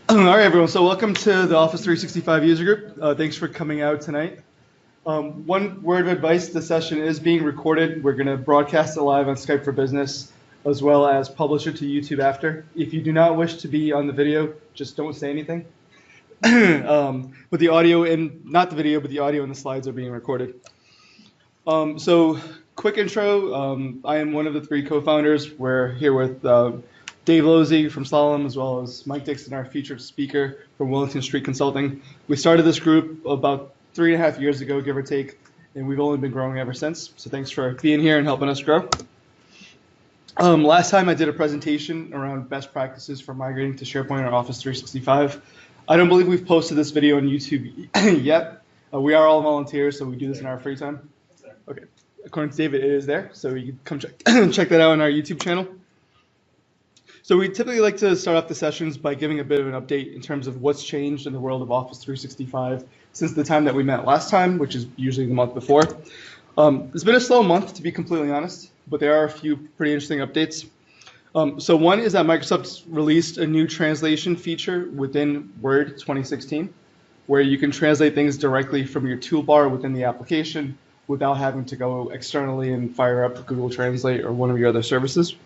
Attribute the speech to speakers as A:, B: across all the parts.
A: All right, everyone. So welcome to the Office 365 user group. Thanks for coming out tonight. One word of advice, the session is being recorded. We're going to broadcast it live on Skype for Business, as well as publish it to YouTube after. If you do not wish to be on the video, just don't say anything. But the audio and not the video, but the audio and the slides are being recorded. So quick intro. I am one of the three co-founders. We're here with Dave Losey from Slalom, as well as Mike Dixon, our featured speaker from Wellington Street Consulting. We started this group about 3.5 years ago, give or take, and we've only been growing ever since. So thanks for being here and helping us grow. Last time I did a presentation around best practices for migrating to SharePoint or Office 365. I don't believe we've posted this video on YouTube yet. We are all volunteers, so we do this in our free time. Okay. According to David, it is there, so you can come check that out on our YouTube channel. So we typically like to start off the sessions by giving a bit of an update in terms of what's changed in the world of Office 365 since the time that we met last time, which is usually the month before. It's been a slow month, to be completely honest, but there are a few pretty interesting updates. So one is that Microsoft's released a new translation feature within Word 2016, where you can translate things directly from your toolbar within the application without having to go externally and fire up Google Translate or one of your other services.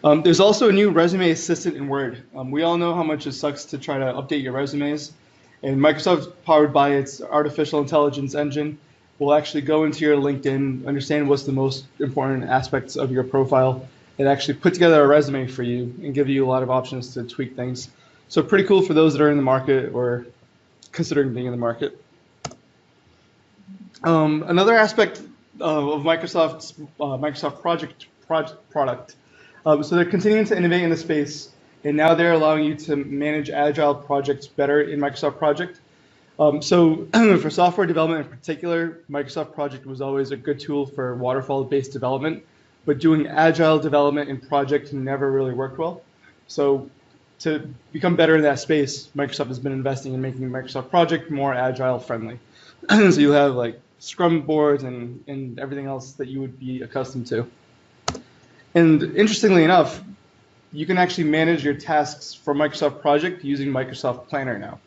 A: There's also a new resume assistant in Word. We all know how much it sucks to try to update your resumes, and Microsoft, powered by its artificial intelligence engine, will actually go into your LinkedIn, understand what's the most important aspects of your profile, and actually put together a resume for you and give you a lot of options to tweak things. So pretty cool for those that are in the market or considering being in the market. Another aspect of Microsoft's Microsoft product. So they're continuing to innovate in the space, and now they're allowing you to manage agile projects better in Microsoft Project. So for software development in particular, Microsoft Project was always a good tool for waterfall-based development, but doing agile development in Project never really worked well. So to become better in that space, Microsoft has been investing in making Microsoft Project more agile friendly. So you have like Scrum boards and everything else that you would be accustomed to. And interestingly enough, you can actually manage your tasks for Microsoft Project using Microsoft Planner now.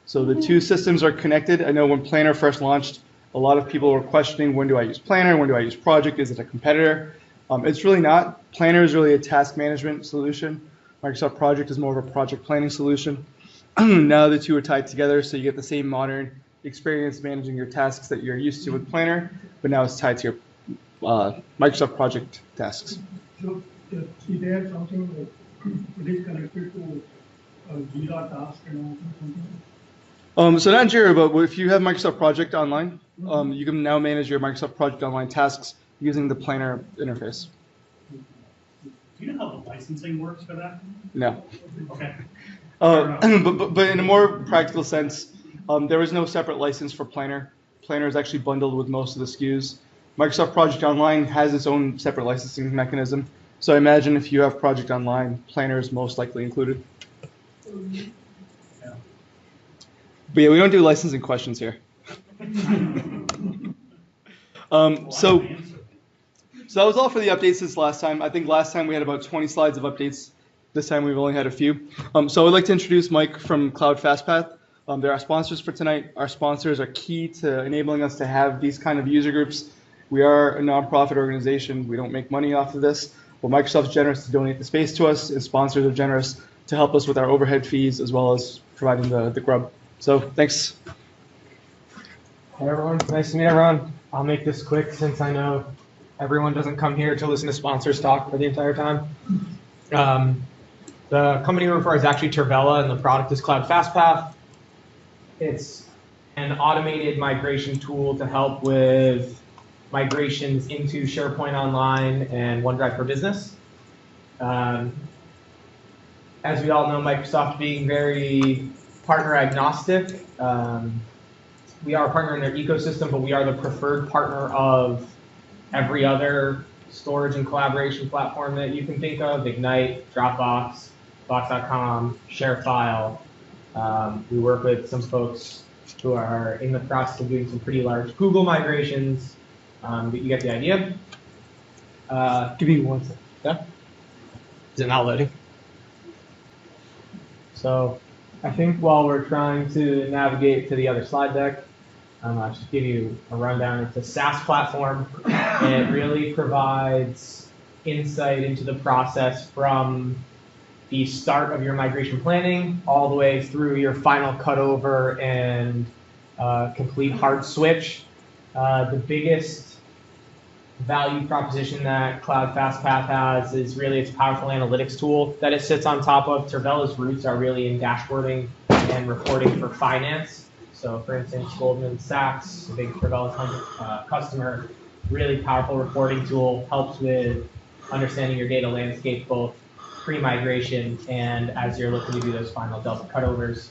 A: So the two systems are connected. I know when Planner first launched, a lot of people were questioning, when do I use Planner? When do I use Project? Is it a competitor? It's really not. Planner is really a task management solution. Microsoft Project is more of a project planning solution. Now the two are tied together, so you get the same modern experience managing your tasks that you're used to with Planner, but now it's tied to your Microsoft Project tasks.
B: So is there something that is connected to Jira task and something?
A: So not Jira, but if you have Microsoft Project Online, you can now manage your Microsoft Project Online tasks using the Planner interface.
C: Do you know how the licensing works for that?
A: No.
C: Okay.
A: But in a more practical sense, there is no separate license for Planner. Planner is actually bundled with most of the SKUs. Microsoft Project Online has its own separate licensing mechanism. So I imagine if you have Project Online, Planner is most likely included.
C: Yeah.
A: But yeah, we don't do licensing questions here. So that was all for the updates since last time. I think last time we had about 20 slides of updates. This time we've only had a few. So I would like to introduce Mike from Cloud FastPath. They're our sponsors for tonight. Our sponsors are key to enabling us to have these kind of user groups. We are a nonprofit organization. We don't make money off of this. But Microsoft's generous to donate the space to us, and sponsors are generous to help us with our overhead fees as well as providing the grub. So thanks.
D: Hey everyone, nice to meet everyone. I'll make this quick since I know everyone doesn't come here to listen to sponsors talk for the entire time. The company we work for is actually Tervella, and the product is Cloud FastPath. It's an automated migration tool to help with migrations into SharePoint Online and OneDrive for Business. As we all know, Microsoft being very partner agnostic, we are a partner in their ecosystem, but we are the preferred partner of every other storage and collaboration platform that you can think of: Ignite, Dropbox, Box.com, ShareFile. We work with some folks who are in the process of doing some pretty large Google migrations, but you get the idea.
A: Give me one second.
D: Yeah? Is it not loading? So I think while we're trying to navigate to the other slide deck, I'll just give you a rundown. It's a SaaS platform, and it really provides insight into the process from the start of your migration planning all the way through your final cutover and complete hard switch. The biggest value proposition that Cloud FastPath has is really its powerful analytics tool that it sits on top of. Tervella's roots are really in dashboarding and reporting for finance. So for instance, Goldman Sachs, a big Tervella customer, really powerful reporting tool, helps with understanding your data landscape both pre-migration and as you're looking to do those final Delta cutovers.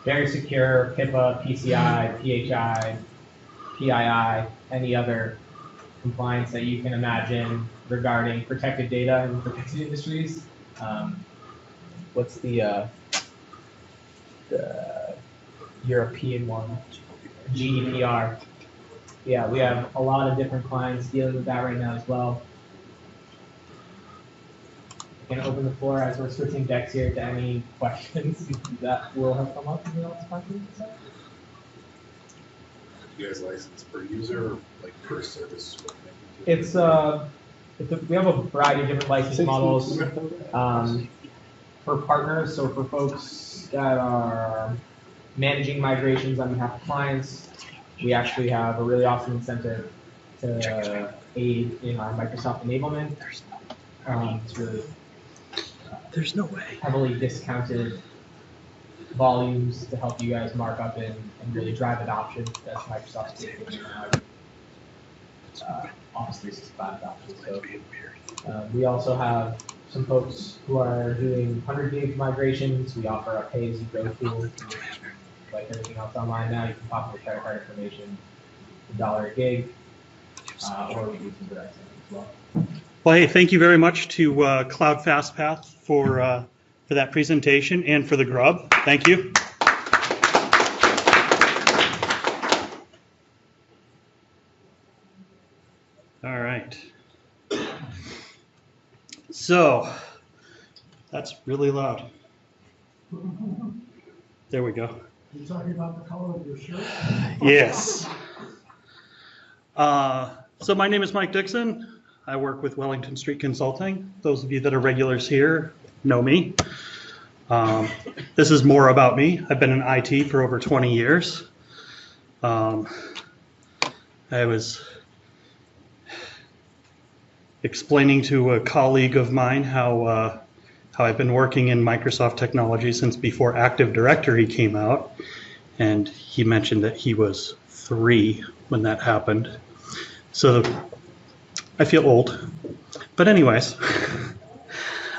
D: Very secure, HIPAA, PCI, PHI, PII, any other compliance that you can imagine regarding protected data in protected industries. What's the European one? GDPR. Yeah, we have a lot of different clients dealing with that right now as well. I'm going to open the floor as we're switching decks here to any questions that will have come up in the last question.
E: You guys license per user or like per service?
D: We have a variety of different license models for partners. So for folks that are managing migrations on behalf of clients, we actually have a really awesome incentive to aid in our Microsoft enablement. It's really
F: there's no way
D: heavily discounted volumes to help you guys mark up and really drive adoption. That's Microsoft's Office 365 adoption. So we also have some folks who are doing 100 gig migrations. We offer a pay-as-you-go tool. Like everything else online now, you can pop in your credit card information, $1 a gig, or we do some direct sending as well.
F: Well, hey, thank you very much to Cloud FastPath for that presentation and for the grub. Thank you. All right. So that's really loud. There we go.
B: You're talking about the color of your shirt?
F: Yes. So my name is Mike Dixon. I work with Wellington Street Consulting. Those of you that are regulars here know me. This is more about me. I've been in IT for over 20 years. I was explaining to a colleague of mine how I've been working in Microsoft technology since before Active Directory came out, and he mentioned that he was 3 when that happened. So I feel old. But anyways,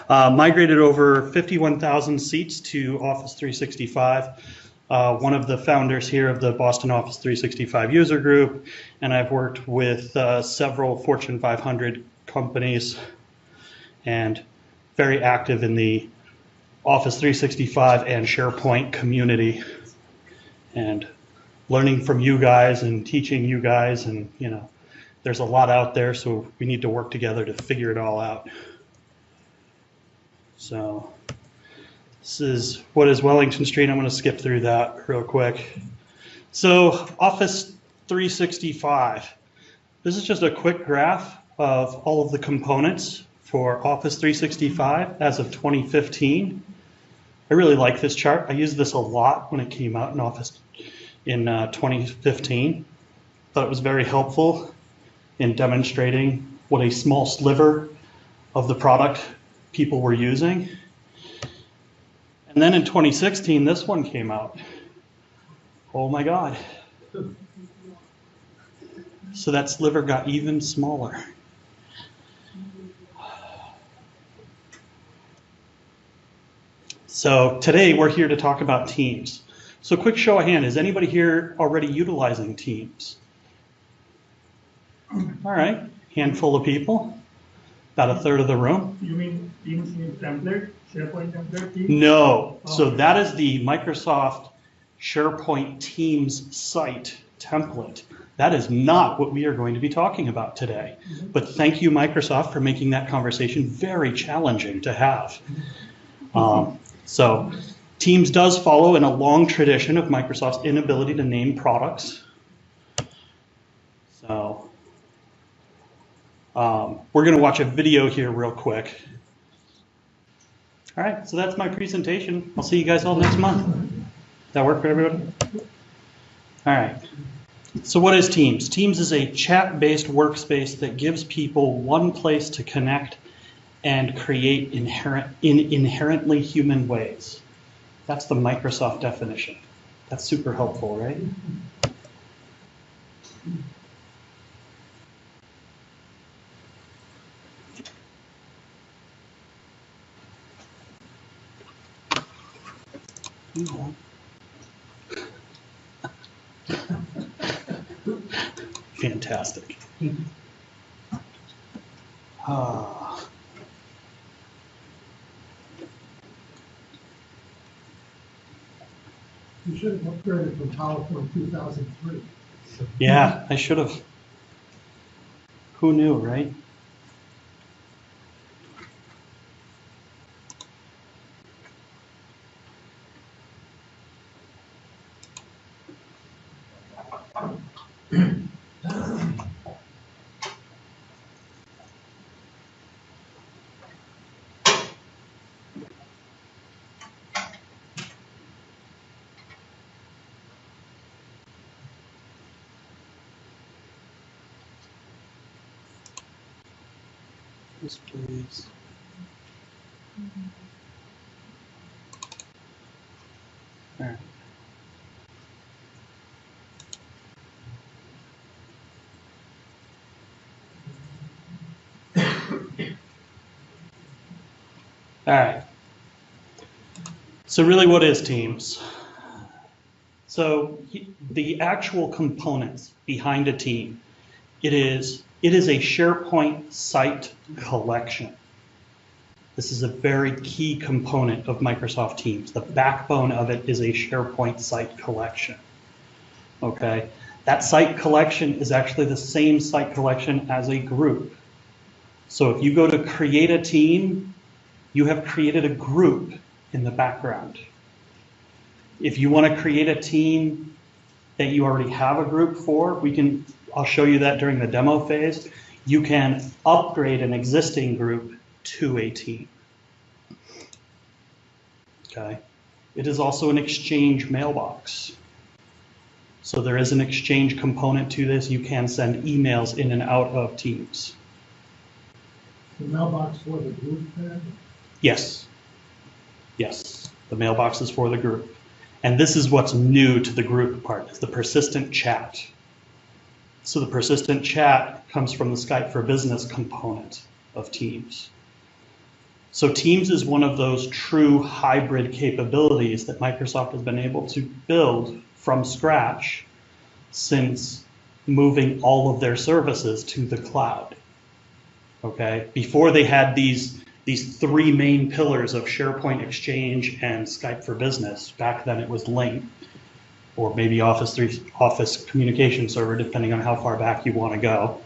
F: migrated over 51,000 seats to Office 365. One of the founders here of the Boston Office 365 user group, and I've worked with several Fortune 500 companies and very active in the Office 365 and SharePoint community, and learning from you guys and teaching you guys, and there's a lot out there, so we need to work together to figure it all out. So this is what is Wellington Street. I'm going to skip through that real quick. So Office 365. This is just a quick graph of all of the components for Office 365 as of 2015. I really like this chart. I used this a lot when it came out in Office in 2015. Thought it was very helpful in demonstrating what a small sliver of the product people were using. And then in 2016, this one came out. Oh my God. So that sliver got even smaller. So today we're here to talk about Teams. So quick show of hand, is anybody here already utilizing Teams? All right, handful of people, about a third of the room.
B: You mean Teams template, SharePoint template Teams?
F: No, so that is the Microsoft SharePoint Teams site template. That is not what we are going to be talking about today. But thank you, Microsoft, for making that conversation very challenging to have. So Teams does follow in a long tradition of Microsoft's inability to name products. So we're going to watch a video here real quick. All right, so that's my presentation. I'll see you guys all next month. Does that work for everyone? All right. So what is Teams? Teams is a chat-based workspace that gives people one place to connect and create in inherently human ways. That's the Microsoft definition. That's super helpful, right? Fantastic.
B: You should have upgraded from PowerPoint 2003.
F: Yeah, I should have. Who knew, right? Yes, please. All right. All right. So really, what is Teams? So the actual components behind a team, it is a SharePoint site collection. This is a very key component of Microsoft Teams. The backbone of it is a SharePoint site collection. Okay, that site collection is actually the same site collection as a group. So if you go to create a team, you have created a group in the background. If you want to create a team that you already have a group for, I'll show you that during the demo phase. You can upgrade an existing group to a team. Okay. It is also an Exchange mailbox. So there is an Exchange component to this. You can send emails in and out of Teams.
B: The mailbox for the group then?
F: Yes. Yes. The mailbox is for the group. And this is what's new to the group part, is the persistent chat. So the persistent chat comes from the Skype for Business component of Teams. So Teams is one of those true hybrid capabilities that Microsoft has been able to build from scratch since moving all of their services to the cloud. Okay, before they had these three main pillars of SharePoint, Exchange, and Skype for Business. Back then it was Link, or maybe Office Communication Server, depending on how far back you want to go.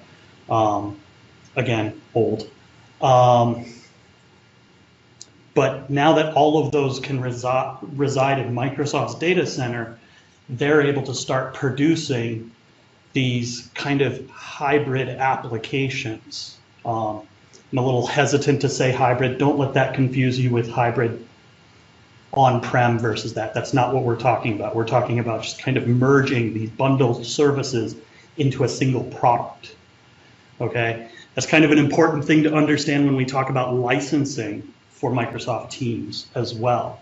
F: Again, old. But now that all of those can reside in Microsoft's data center, they're able to start producing these kind of hybrid applications. I'm a little hesitant to say hybrid. Don't let that confuse you with hybrid on-prem versus that. That's not what we're talking about. We're talking about just kind of merging these bundled services into a single product. Okay? That's kind of an important thing to understand when we talk about licensing for Microsoft Teams as well.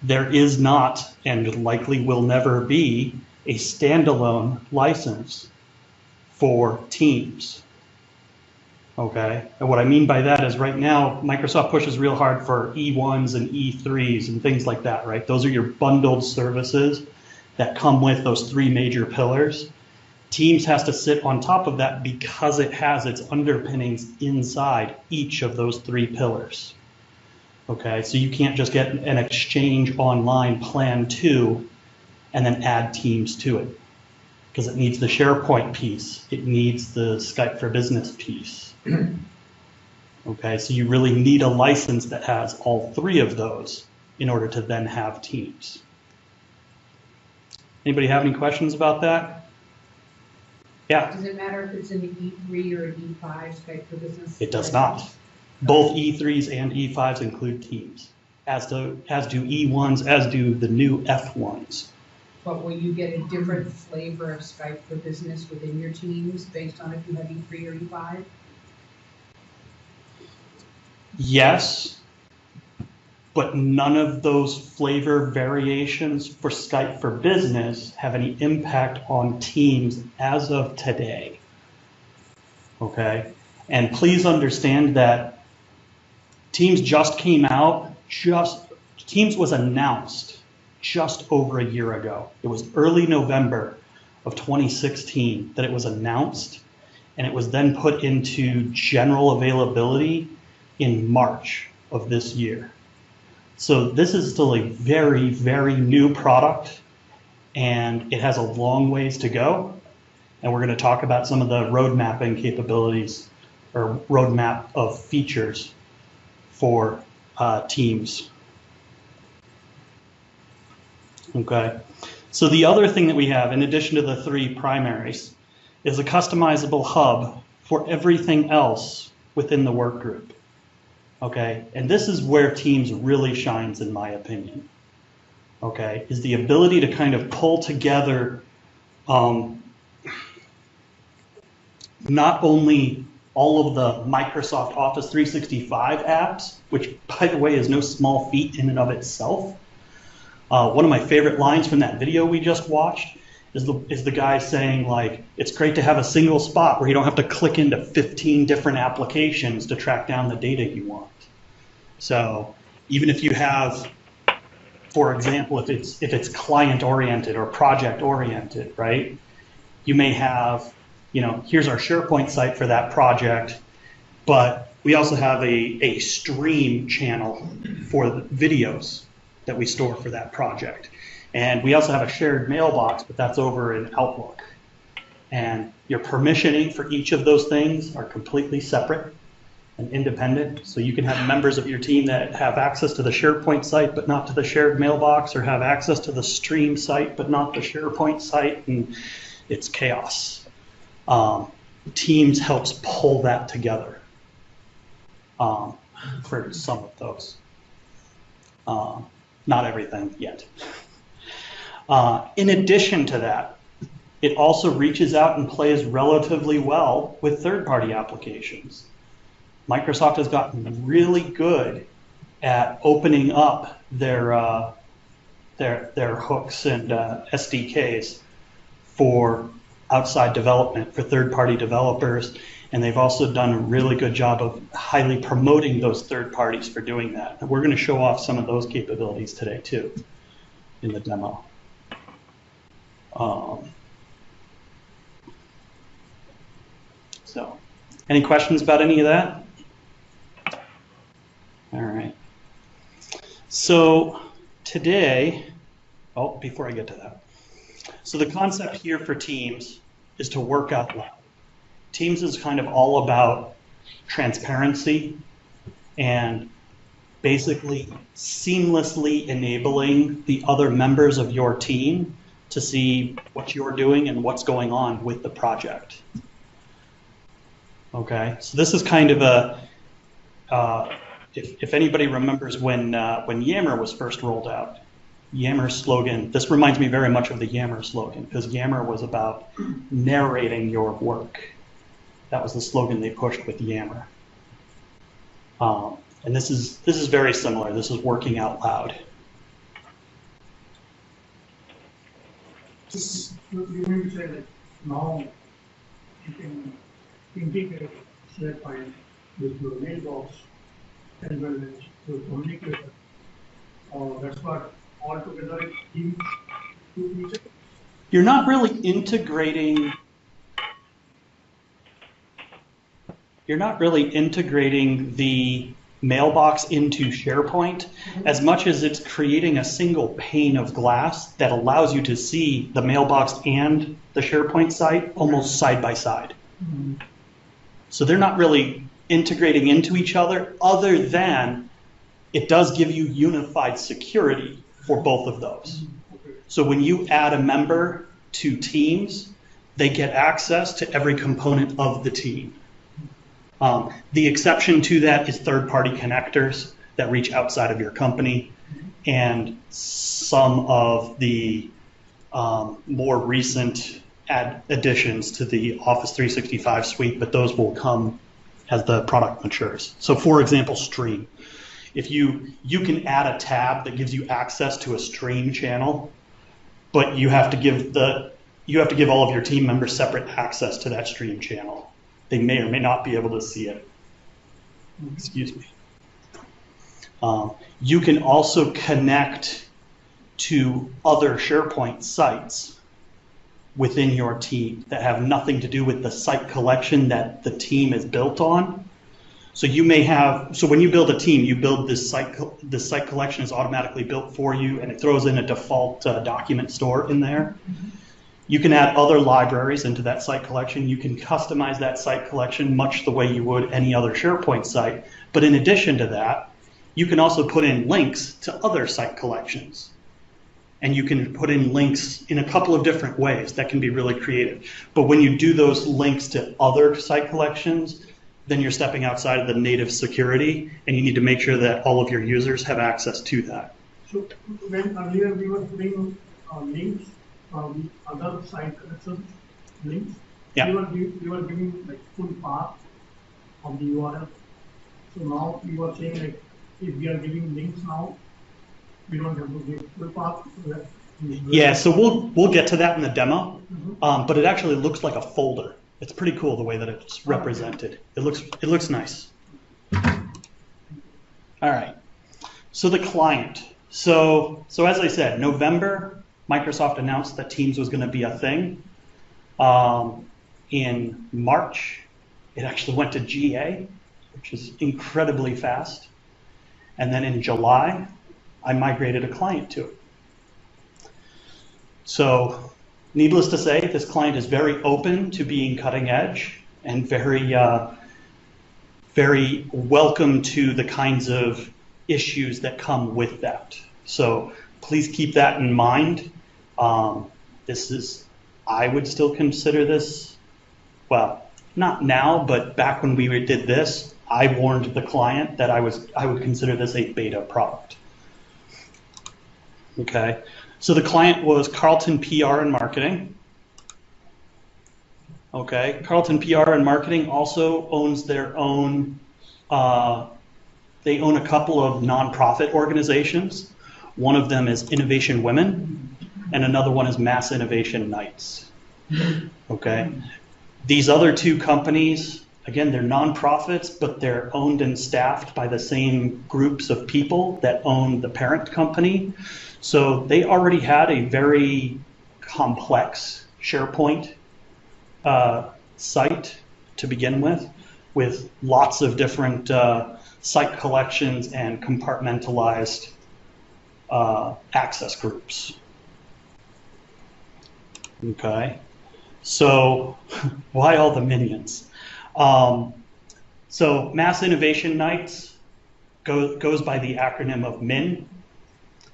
F: There is not, and likely will never be, a standalone license for Teams. Okay, and what I mean by that is right now, Microsoft pushes real hard for E1s and E3s and things like that, right? Those are your bundled services that come with those three major pillars. Teams has to sit on top of that because it has its underpinnings inside each of those three pillars. Okay, so you can't just get an Exchange Online Plan 2 and then add Teams to it, because it needs the SharePoint piece. It needs the Skype for Business piece. Okay, so you really need a license that has all three of those in order to then have teams. Anybody have any questions about that? Yeah,
G: Does it matter if it's in the E3 or an E5 Skype for Business?
F: it does not. Both E3s and E5s include teams, as do E1s, as do the new F1s.
G: But will you get a different flavor of Skype for Business within your teams based on if you have E3 or E5?
F: Yes, but none of those flavor variations for Skype for Business have any impact on Teams as of today. Okay? And please understand that Teams just came out, Teams was announced just over a year ago. It was early November of 2016 that it was announced, and it was then put into general availability in March of this year. So this is still a very, very new product, and it has a long ways to go. And we're going to talk about some of the road mapping capabilities or roadmap of features for Teams. Okay, so the other thing that we have, in addition to the three primaries, is a customizable hub for everything else within the work group. Okay, and this is where Teams really shines, in my opinion. Okay, is the ability to kind of pull together not only all of the Microsoft Office 365 apps, which, by the way, is no small feat in and of itself. One of my favorite lines from that video we just watched is the guy saying, like, it's great to have a single spot where you don't have to click into 15 different applications to track down the data you want. So even if you have, for example, if it's client oriented or project oriented, right? You may have, here's our SharePoint site for that project, but we also have a stream channel for the videos that we store for that project. And we also have a shared mailbox, but that's over in Outlook. And your permissioning for each of those things are completely separate and independent. So you can have members of your team that have access to the SharePoint site, but not to the shared mailbox, or have access to the stream site, but not the SharePoint site, and it's chaos. Teams helps pull that together for some of those. Not everything yet. In addition to that, it also reaches out and plays relatively well with third-party applications. Microsoft has gotten really good at opening up their hooks and SDKs for outside development, for third-party developers, and they've also done a really good job of highly promoting those third parties for doing that. And we're going to show off some of those capabilities today too in the demo. So, any questions about any of that? All right. So today, before I get to that. So the concept here for Teams is to work out loud. Teams is kind of all about transparency and basically seamlessly enabling the other members of your team to see what you're doing and what's going on with the project. Okay, so this is kind of a, if anybody remembers when Yammer was first rolled out, Yammer's slogan, this reminds me very much of the Yammer slogan, because Yammer was about narrating your work. That was the slogan they pushed with Yammer. And this is very similar. This is working out loud.
B: You mean to say that now you can integrate SharePoint with your mailbox as well as your communicator, or that's what altogether it gives to each other?
F: You're not really integrating. You're not really integrating the mailbox into SharePoint as much as it's creating a single pane of glass that allows you to see the mailbox and the SharePoint site almost side by side. So they're not really integrating into each other than it does give you unified security for both of those. So when you add a member to Teams, they get access to every component of the team. The exception to that is third-party connectors that reach outside of your company, and some of the more recent additions to the Office 365 suite, but those will come as the product matures. So for example, Stream. If you can add a tab that gives you access to a Stream channel, but you have to give all of your team members separate access to that Stream channel. They may or may not be able to see it. Excuse me. You can also connect to other SharePoint sites within your team that have nothing to do with the site collection that the team is built on. So you may have, so when you build a team, you build this site collection is automatically built for you, and it throws in a default document store in there. You can add other libraries into that site collection. You can customize that site collection much the way you would any other SharePoint site. But in addition to that, you can also put in links to other site collections. And you can put in links in a couple of different ways that can be really creative. But when you do those links to other site collections, then you're stepping outside of the native security, and you need to make sure that all of your users have access to that.
B: So when earlier we were putting links from other site collections, links,
F: Yeah.
B: we were giving like full path of the URL. So now you are saying like if we are giving links now, we don't have to give full path.
F: Yeah, so we'll get to that in the demo, but it actually looks like a folder. It's pretty cool the way that it's represented. It looks nice. All right. So the client. So as I said, November, Microsoft announced that Teams was going to be a thing. In March, it actually went to GA, which is incredibly fast. And then in July, I migrated a client to it. So needless to say, this client is very open to being cutting edge and very welcome to the kinds of issues that come with that. So please keep that in mind. I would still consider this, well, not now, but back when we did this, I warned the client that I would consider this a beta product. Okay. So the client was Carlton PR and Marketing. Okay, Carlton PR and Marketing also owns their own, they own a couple of nonprofit organizations. One of them is Innovation Women, and another one is Mass Innovation Nights. Okay, these other two companies, again, they're nonprofits, but they're owned and staffed by the same groups of people that own the parent company. So they already had a very complex SharePoint site to begin with lots of different site collections and compartmentalized access groups. Okay, so why all the minions? So Mass Innovation Nights goes by the acronym of MIN.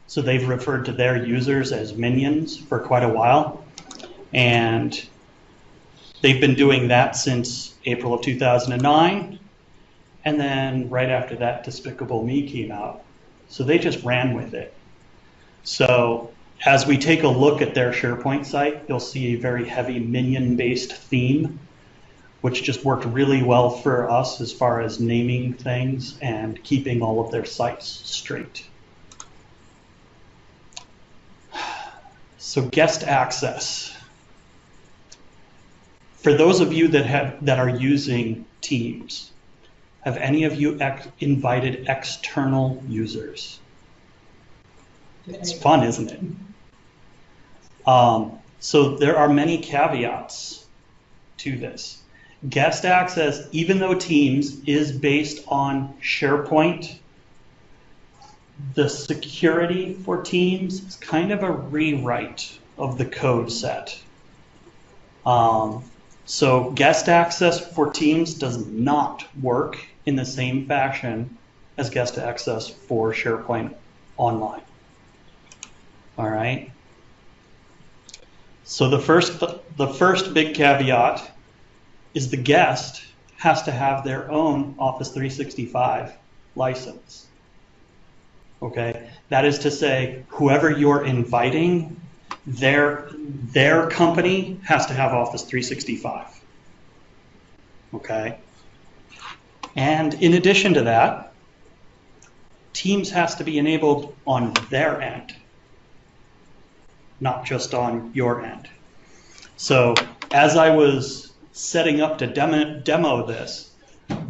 F: So they've referred to their users as minions for quite a while. And they've been doing that since April of 2009. And then right after that, Despicable Me came out. So they just ran with it. So as we take a look at their SharePoint site, you'll see a very heavy minion-based theme, which just worked really well for us as far as naming things and keeping all of their sites straight. So guest access. For those of you that are using Teams, have any of you invited external users? It's fun, isn't it? So there are many caveats to this. Guest access, even though Teams is based on SharePoint, the security for Teams is kind of a rewrite of the code set. So guest access for Teams does not work in the same fashion as guest access for SharePoint Online. All right. So the first big caveat is the guest has to have their own Office 365 license. Okay, that is to say, whoever you're inviting, their company has to have Office 365. Okay, and in addition to that, Teams has to be enabled on their end, not just on your end. So as I was setting up to demo this,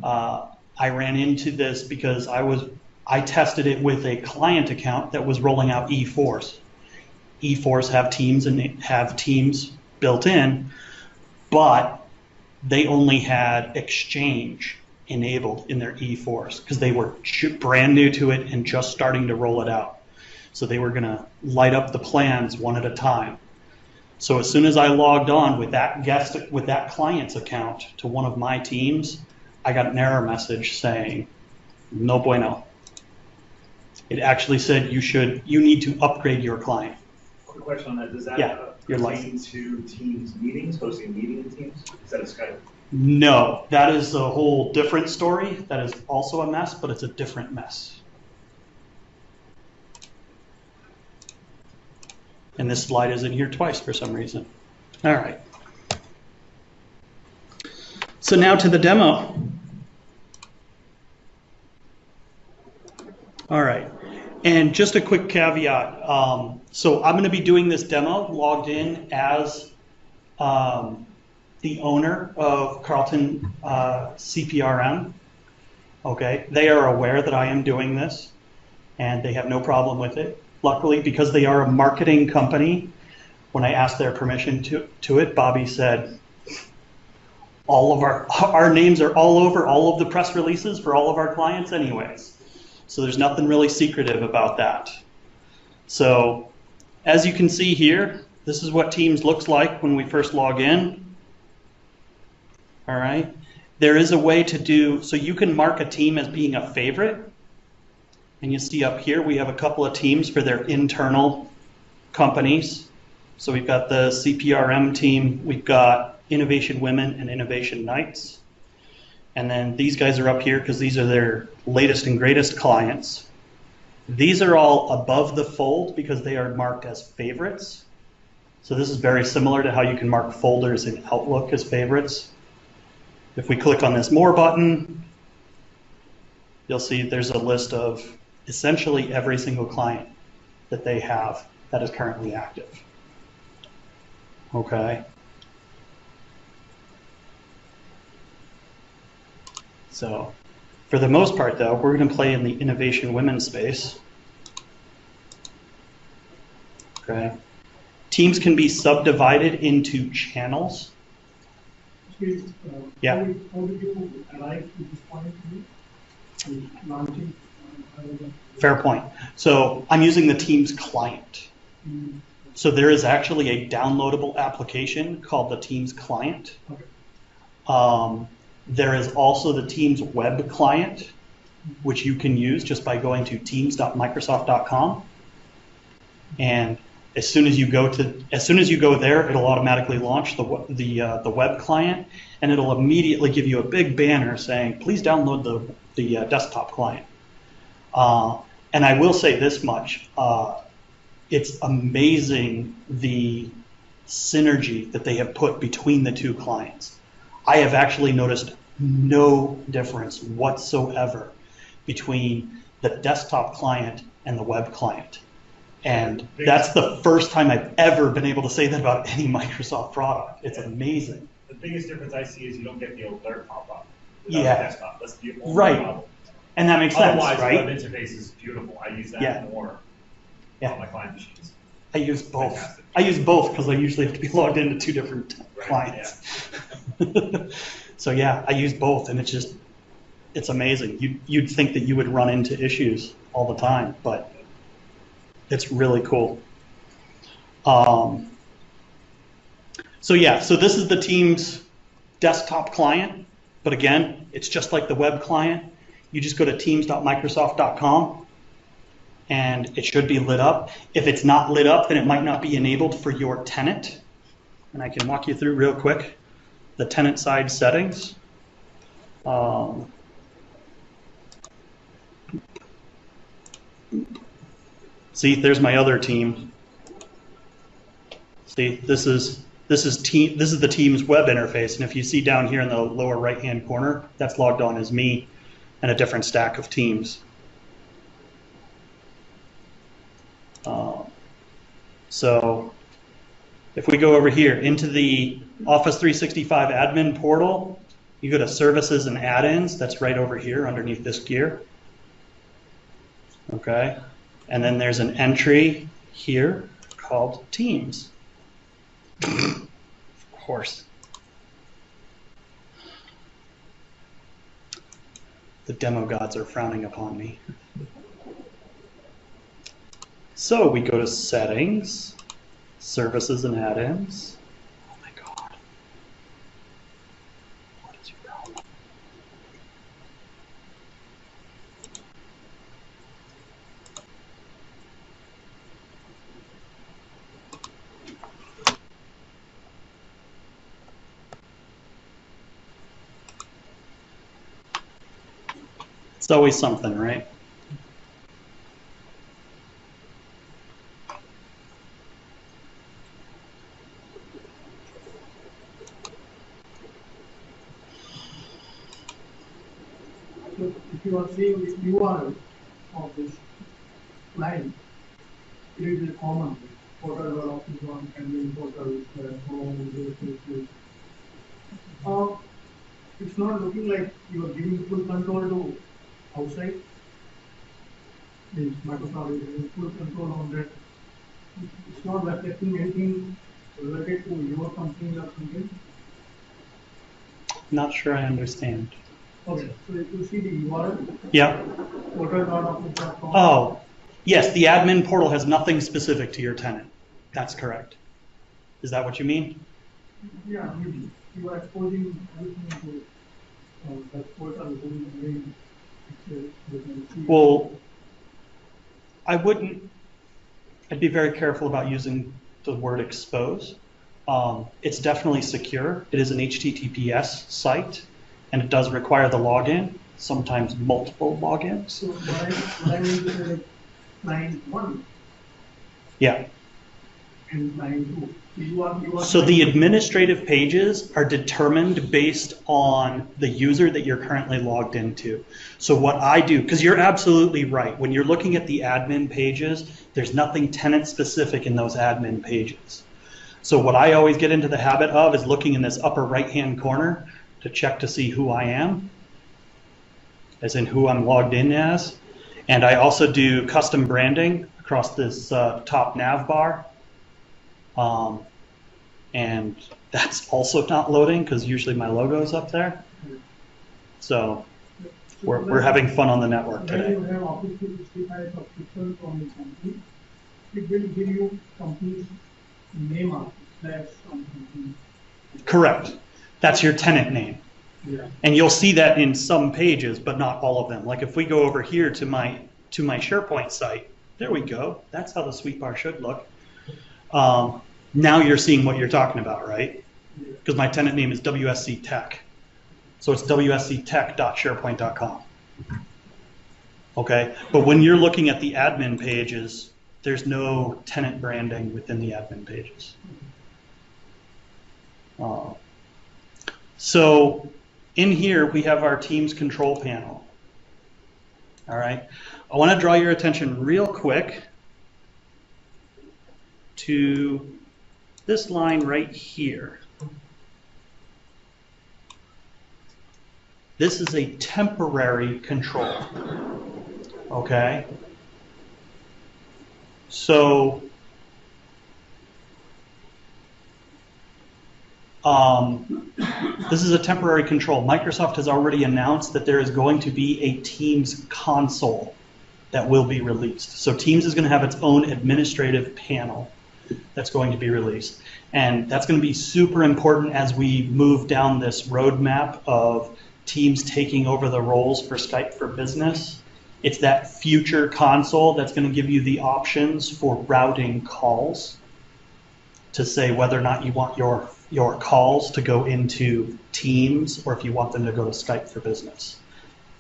F: I ran into this because I tested it with a client account that was rolling out eForce. eForce have Teams built in, but they only had Exchange enabled in their eForce because they were brand new to it and just starting to roll it out. So they were going to light up the plans one at a time. So as soon as I logged on with that client's account to one of my teams, I got an error message saying, no bueno. It actually said you need to upgrade your client.
E: Quick question on that. Does that
F: your
E: pertain
F: license
E: to Teams meetings, hosting a meeting in Teams? Is that a Skype?
F: No, that is a whole different story. That is also a mess, but it's a different mess. And this slide is in here twice for some reason. All right. So now to the demo. All right. And just a quick caveat. So I'm going to be doing this demo logged in as the owner of Carlton CPRM. Okay. They are aware that I am doing this, and they have no problem with it. Luckily, because they are a marketing company, when I asked their permission to it, Bobby said, all of our names are all over all of the press releases for all of our clients anyways. So there's nothing really secretive about that. So as you can see here, this is what Teams looks like when we first log in. All right. There is a way to do, so you can mark a team as being a favorite. And you see up here, we have a couple of teams for their internal companies. So we've got the CPRM team, we've got Innovation Women and Innovation Nights. And then these guys are up here because these are their latest and greatest clients. These are all above the fold because they are marked as favorites. So this is very similar to how you can mark folders in Outlook as favorites. If we click on this More button, you'll see there's a list of essentially every single client that they have that is currently active. Okay. So for the most part, though, we're going to play in the Innovation Women space. Okay. Teams can be subdivided into channels. Yeah.
B: How did you arrive to this point to launching?
F: Fair point. So I'm using the Teams client. So there is actually a downloadable application called the Teams client.
B: Okay.
F: There is also the Teams web client, which you can use just by going to teams.microsoft.com. And as soon as you go there, it'll automatically launch the web client, and it'll immediately give you a big banner saying, please download the desktop client. And I will say this much, it's amazing the synergy that they have put between the two clients. I have actually noticed no difference whatsoever between the desktop client and the web client. And that's the first time I've ever been able to say that about any Microsoft product. It's amazing.
E: The biggest difference I see is you don't get the alert pop-up.
F: Yeah.
E: Desktop. That's the only
F: Right.
E: problem.
F: And that makes sense,
E: Otherwise,
F: right?
E: the web interface is beautiful. I use that
F: Yeah.
E: more
F: Yeah.
E: on my client machines.
F: I use both.
E: Fantastic.
F: I use both because I usually have to be logged into two different
E: Right,
F: clients. So yeah, I use both, and it's amazing. You'd think that you would run into issues all the time, but it's really cool. So yeah, so this is the Teams desktop client, but again, it's just like the web client. You just go to teams.microsoft.com and it should be lit up. If it's not lit up, then it might not be enabled for your tenant. And I can walk you through real quick the tenant side settings. See, there's my other team. See, this is the Teams web interface, and if you see down here in the lower right-hand corner, that's logged on as me and a different stack of teams. So if we go over here into the Office 365 admin portal, you go to Services and Add-ins. That's right over here underneath this gear. Okay, and then there's an entry here called Teams. Of course. The demo gods are frowning upon me. So we go to Settings, Services and Add-ins. Oh my God. What is your problem? It's always something, right?
B: So if you are seeing this URL of this line, it is a common portal where Office one can be portal, home, this. It's not looking like you are giving full control to outside. Means Microsoft is giving full control on that. It's not reflecting anything related to your company or something.
F: Not sure I understand.
B: Okay, so if you see the URL,
F: Yeah.
B: portal.office.com.
F: Oh, yes, the admin portal has nothing specific to your tenant. That's correct. Is that what you mean?
B: Yeah, maybe. You are exposing everything to that portal.
F: Well, I'd be very careful about using the word expose. It's definitely secure. It is an HTTPS site, and it does require the login, sometimes multiple logins.
B: So what I mean is like line 1
F: Yeah.
B: and line 2.
F: So the administrative pages are determined based on the user that you're currently logged into. So what I do, because you're absolutely right, when you're looking at the admin pages, there's nothing tenant specific in those admin pages. So what I always get into the habit of is looking in this upper right-hand corner to check to see who I am, as in who I'm logged in as. And I also do custom branding across this top nav bar. And that's also not loading because usually my logo is up there. So we're having fun on the network today.
B: When you have Office 365 subscription from the company, it will give you company's name of /company.
F: Correct. That's your tenant name.
B: Yeah.
F: And you'll see that in some pages, but not all of them. Like if we go over here to my SharePoint site, there we go. That's how the sweet bar should look. Now you're seeing what you're talking about, right? Because my tenant name is WSC Tech. So it's wsctech.sharepoint.com. Okay, but when you're looking at the admin pages, there's no tenant branding within the admin pages. So in here, we have our Teams control panel. All right, I want to draw your attention real quick to this line right here. This is a temporary control, okay? So, this is a temporary control. Microsoft has already announced that there is going to be a Teams console that will be released. So Teams is going to have its own administrative panel. that's going to be released. And that's going to be super important as we move down this roadmap of teams taking over the roles for Skype for Business. It's that future console that's going to give you the options for routing calls to say whether or not you want your calls to go into Teams or if you want them to go to Skype for Business.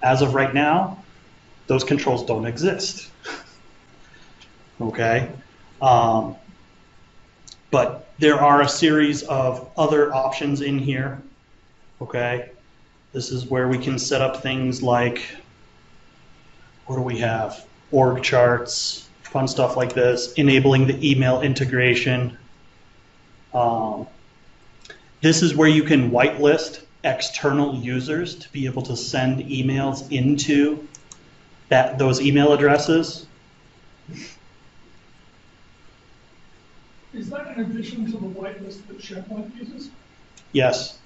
F: As of right now, those controls don't exist. Okay? But there are a series of other options in here. Okay? This is where we can set up things like, what do we have? Org charts, fun stuff like this, enabling the email integration. This is where you can whitelist external users to be able to send emails into those email addresses.
B: Is that in addition to the whitelist that SharePoint uses?
F: Yes.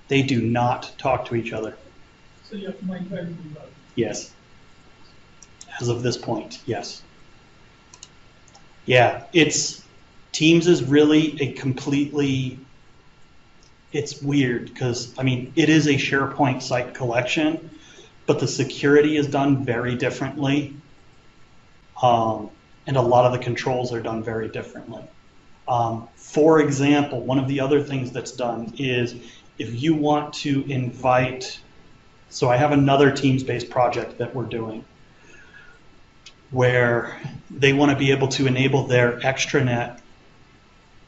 F: They do not talk to each other.
B: So you have to maintain them both.
F: Yes. As of this point, yes. Yeah, Teams is really a completely, it's weird because, I mean, it is a SharePoint site collection, but the security is done very differently. And a lot of the controls are done very differently. For example, one of the other things that's done is if you want to invite, so I have another Teams-based project that we're doing where they want to be able to enable their extranet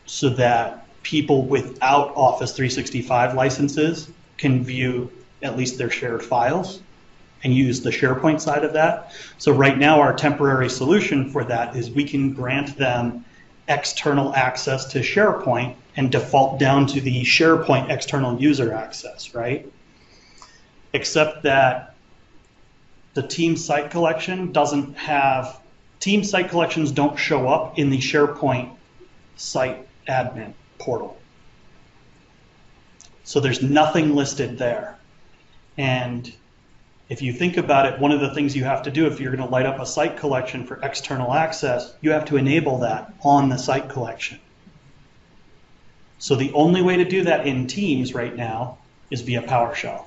F: so that people without Office 365 licenses can view at least their shared files and use the SharePoint side of that. So right now our temporary solution for that is we can grant them external access to SharePoint and default down to the SharePoint external user access, right? Except that the Teams site collection doesn't have, Teams site collections don't show up in the SharePoint site admin portal. So there's nothing listed there. And if you think about it, one of the things you have to do if you're going to light up a site collection for external access, you have to enable that on the site collection. So the only way to do that in Teams right now is via PowerShell.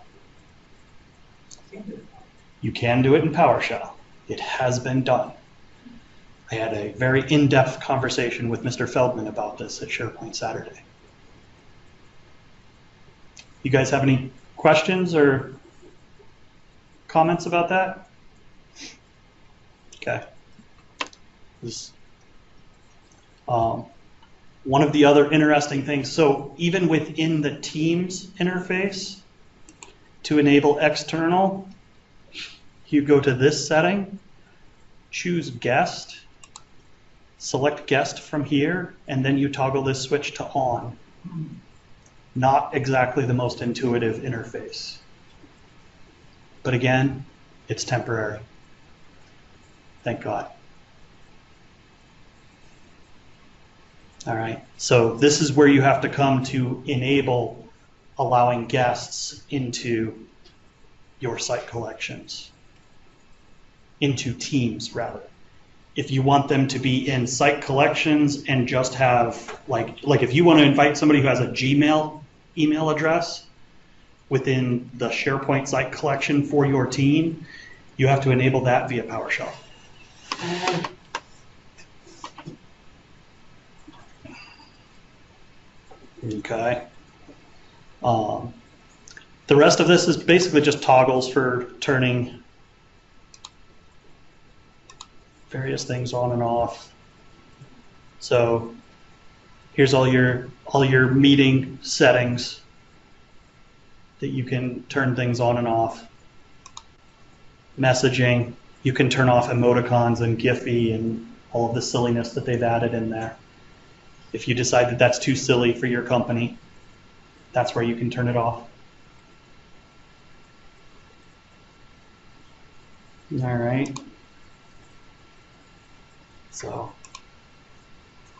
F: You can do it in PowerShell. It has been done. I had a very in-depth conversation with Mr. Feldman about this at SharePoint Saturday. You guys have any questions or comments about that? Okay. One of the other interesting things, so even within the Teams interface, to enable external, you go to this setting, choose guest, select guest from here, and then you toggle this switch to on. Not exactly the most intuitive interface. But again, it's temporary. Thank God. All right, so this is where you have to come to enable allowing guests into your site collections, into Teams rather. If you want them to be in site collections and just have, like if you want to invite somebody who has a Gmail email address within the SharePoint site collection for your team, you have to enable that via PowerShell. Okay. The rest of this is basically just toggles for turning various things on and off. So here's all your meeting settings that you can turn things on and off. Messaging, you can turn off emoticons and Giphy and all of the silliness that they've added in there. If you decide that that's too silly for your company, that's where you can turn it off. All right. So,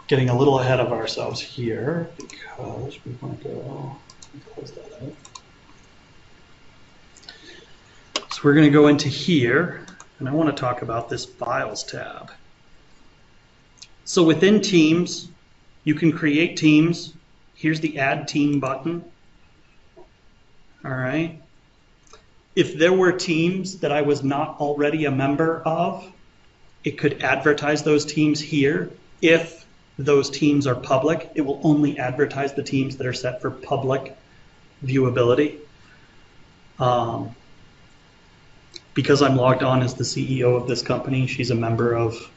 F: getting a little ahead of ourselves here because we want to go close that out. So we're going to go into here, and I want to talk about this Files tab. So within Teams, you can create teams. Here's the Add Team button. All right. If there were teams that I was not already a member of, it could advertise those teams here. If those teams are public, it will only advertise the teams that are set for public viewability. Because I'm logged on as the CEO of this company, she's a member of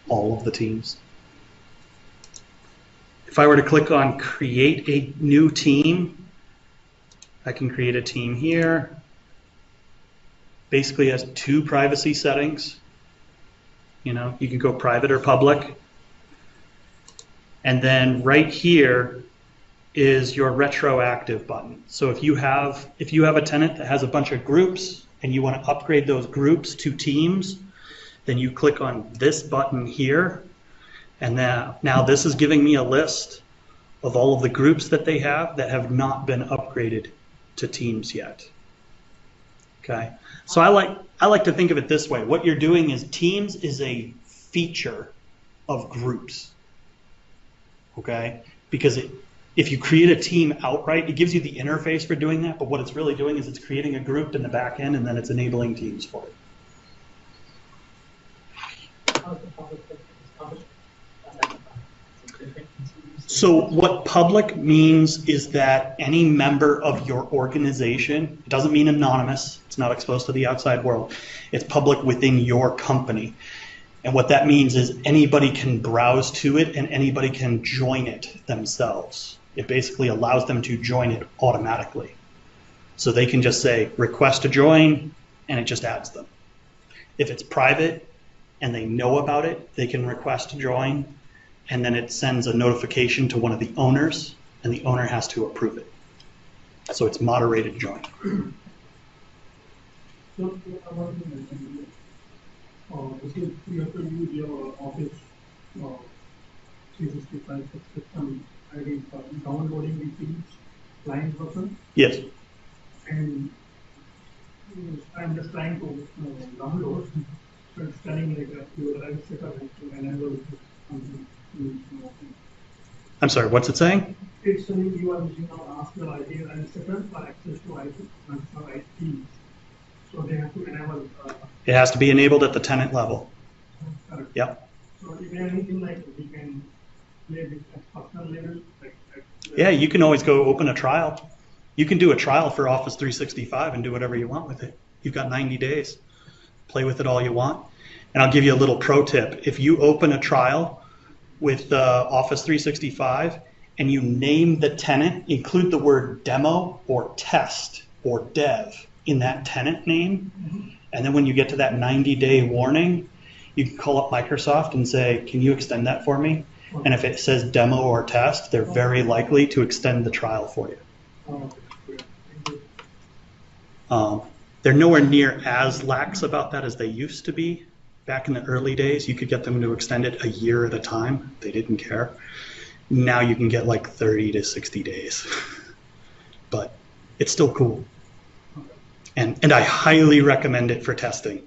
F: all of the teams. If I were to click on create a new team, I can create a team here. Basically has 2 privacy settings. You know, you can go private or public. And then right here is your retroactive button. So if you have a tenant that has a bunch of groups and you want to upgrade those groups to teams, then you click on this button here. And now this is giving me a list of all of the groups that they have that have not been upgraded to teams yet. Okay, so I like to think of it this way. What you're doing is Teams is a feature of groups. Okay, because if you create a team outright, it gives you the interface for doing that, but what it's really doing is it's creating a group in the back end and then it's enabling teams for it. So what public means is that any member of your organization, it doesn't mean anonymous, it's not exposed to the outside world, it's public within your company. And what that means is anybody can browse to it and anybody can join it themselves. It basically allows them to join it automatically. So they can just say request to join and it just adds them. If it's private and they know about it, they can request to join and then it sends a notification to one of the owners and the owner has to approve it. So it's moderated join.
B: So I want to mention this is you have to use your Office 365 system ID for downloading the Teams client version.
F: Yes.
B: And I'm just trying to download. So it's telling me that your right setup has to enable something.
F: I'm sorry, what's it saying?
B: It's saying you are using our Arsenal ID and setup for access to IT. So they have to enable.
F: It has to be enabled at the tenant level.
B: Correct.
F: Yep.
B: So is there anything like we can play with at personal level?
F: Yeah, you can always go open a trial. You can do a trial for Office 365 and do whatever you want with it. You've got 90 days. Play with it all you want. And I'll give you a little pro tip. If you open a trial with Office 365 and you name the tenant, include the word demo or test or dev in that tenant name. Mm-hmm. And then when you get to that 90-day warning, you can call up Microsoft and say, can you extend that for me? Okay. And if it says demo or test, they're very likely to extend the trial for you. They're nowhere near as lax about that as they used to be. Back in the early days, you could get them to extend it a year at a time. They didn't care. Now you can get like 30 to 60 days. But it's still cool. And I highly recommend it for testing.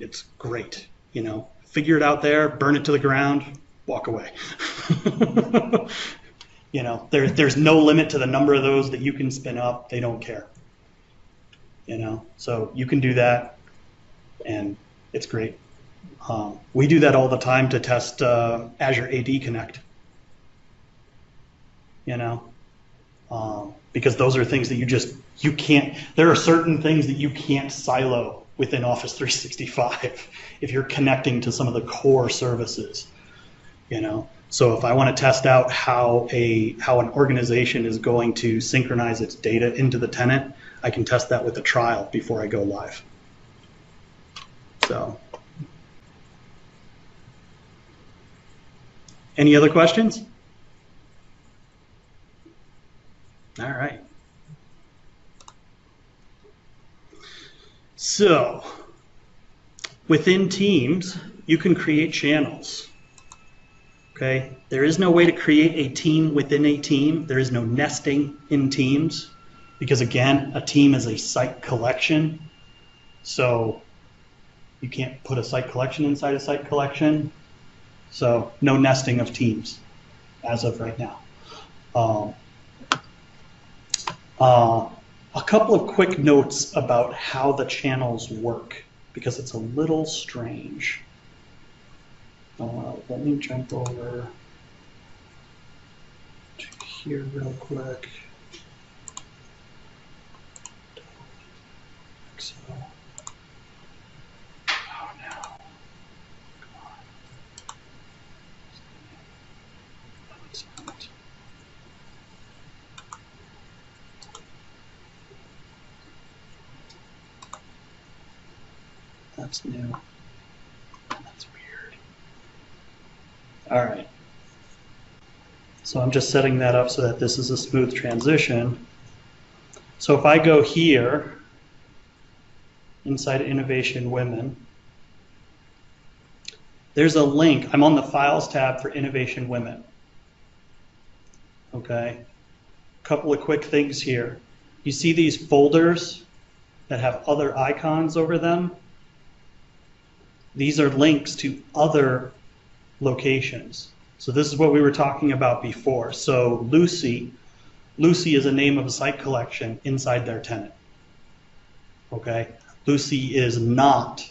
F: It's great. You know, figure it out there, burn it to the ground, walk away. You know, there's no limit to the number of those that you can spin up. They don't care. You know, so you can do that, and it's great. We do that all the time to test Azure AD Connect. You know, because those are things that you can't. There are certain things that you can't silo within Office 365 if you're connecting to some of the core services. You know, so if I want to test out how an organization is going to synchronize its data into the tenant, I can test that with a trial before I go live. So, any other questions? All right. So, within Teams, you can create channels. Okay, there is no way to create a team within a team. There is no nesting in teams because, again, a team is a site collection. So you can't put a site collection inside a site collection. So no nesting of teams as of right now. A couple of quick notes about how the channels work, because it's a little strange. Let me jump over to here real quick. So, oh no. That's new. That's weird. All right. So I'm just setting that up so that this is a smooth transition. So if I go here, inside Innovation Women, there's a link. I'm on the Files tab for Innovation Women. Okay. Couple of quick things here. You see these folders that have other icons over them? These are links to other locations. So this is what we were talking about before. So Lucy is a name of a site collection inside their tenant. Okay? Lucy is not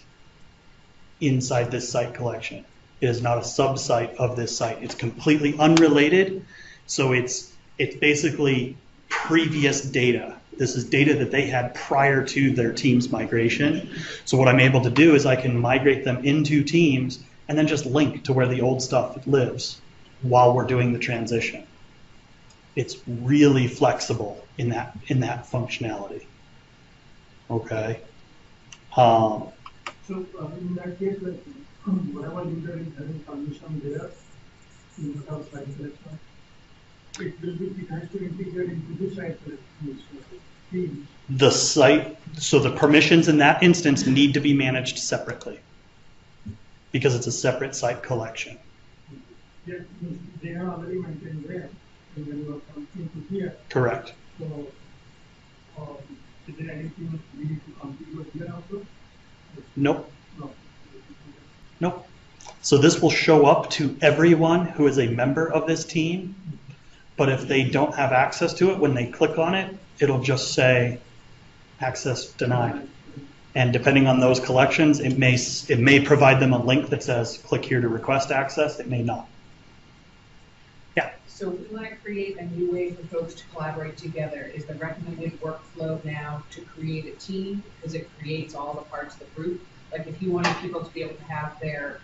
F: inside this site collection. It is not a sub-site of this site. It's completely unrelated. So it's basically previous data. This is data that they had prior to their Teams migration. So what I'm able to do is I can migrate them into Teams and then just link to where the old stuff lives while we're doing the transition. It's really flexible in that functionality. Okay.
B: So in that case, like, whatever user is having permission there, in the site selection, it has to integrate into the site selection.
F: The site, so the permissions in that instance need to be managed separately because it's a separate site collection.
B: Yeah, they are already maintained there, and then you are coming to here.
F: Correct.
B: So, is there anything we need to configure here also?
F: Nope.
B: No.
F: Nope. So this will show up to everyone who is a member of this team, but if they don't have access to it, when they click on it, it'll just say access denied. And depending on those collections, it may provide them a link that says click here to request access. It may not. Yeah.
G: So if we want to create a new way for folks to collaborate together, is the recommended workflow now to create a team because it creates all the parts of the group? Like if you wanted people to be able to have their,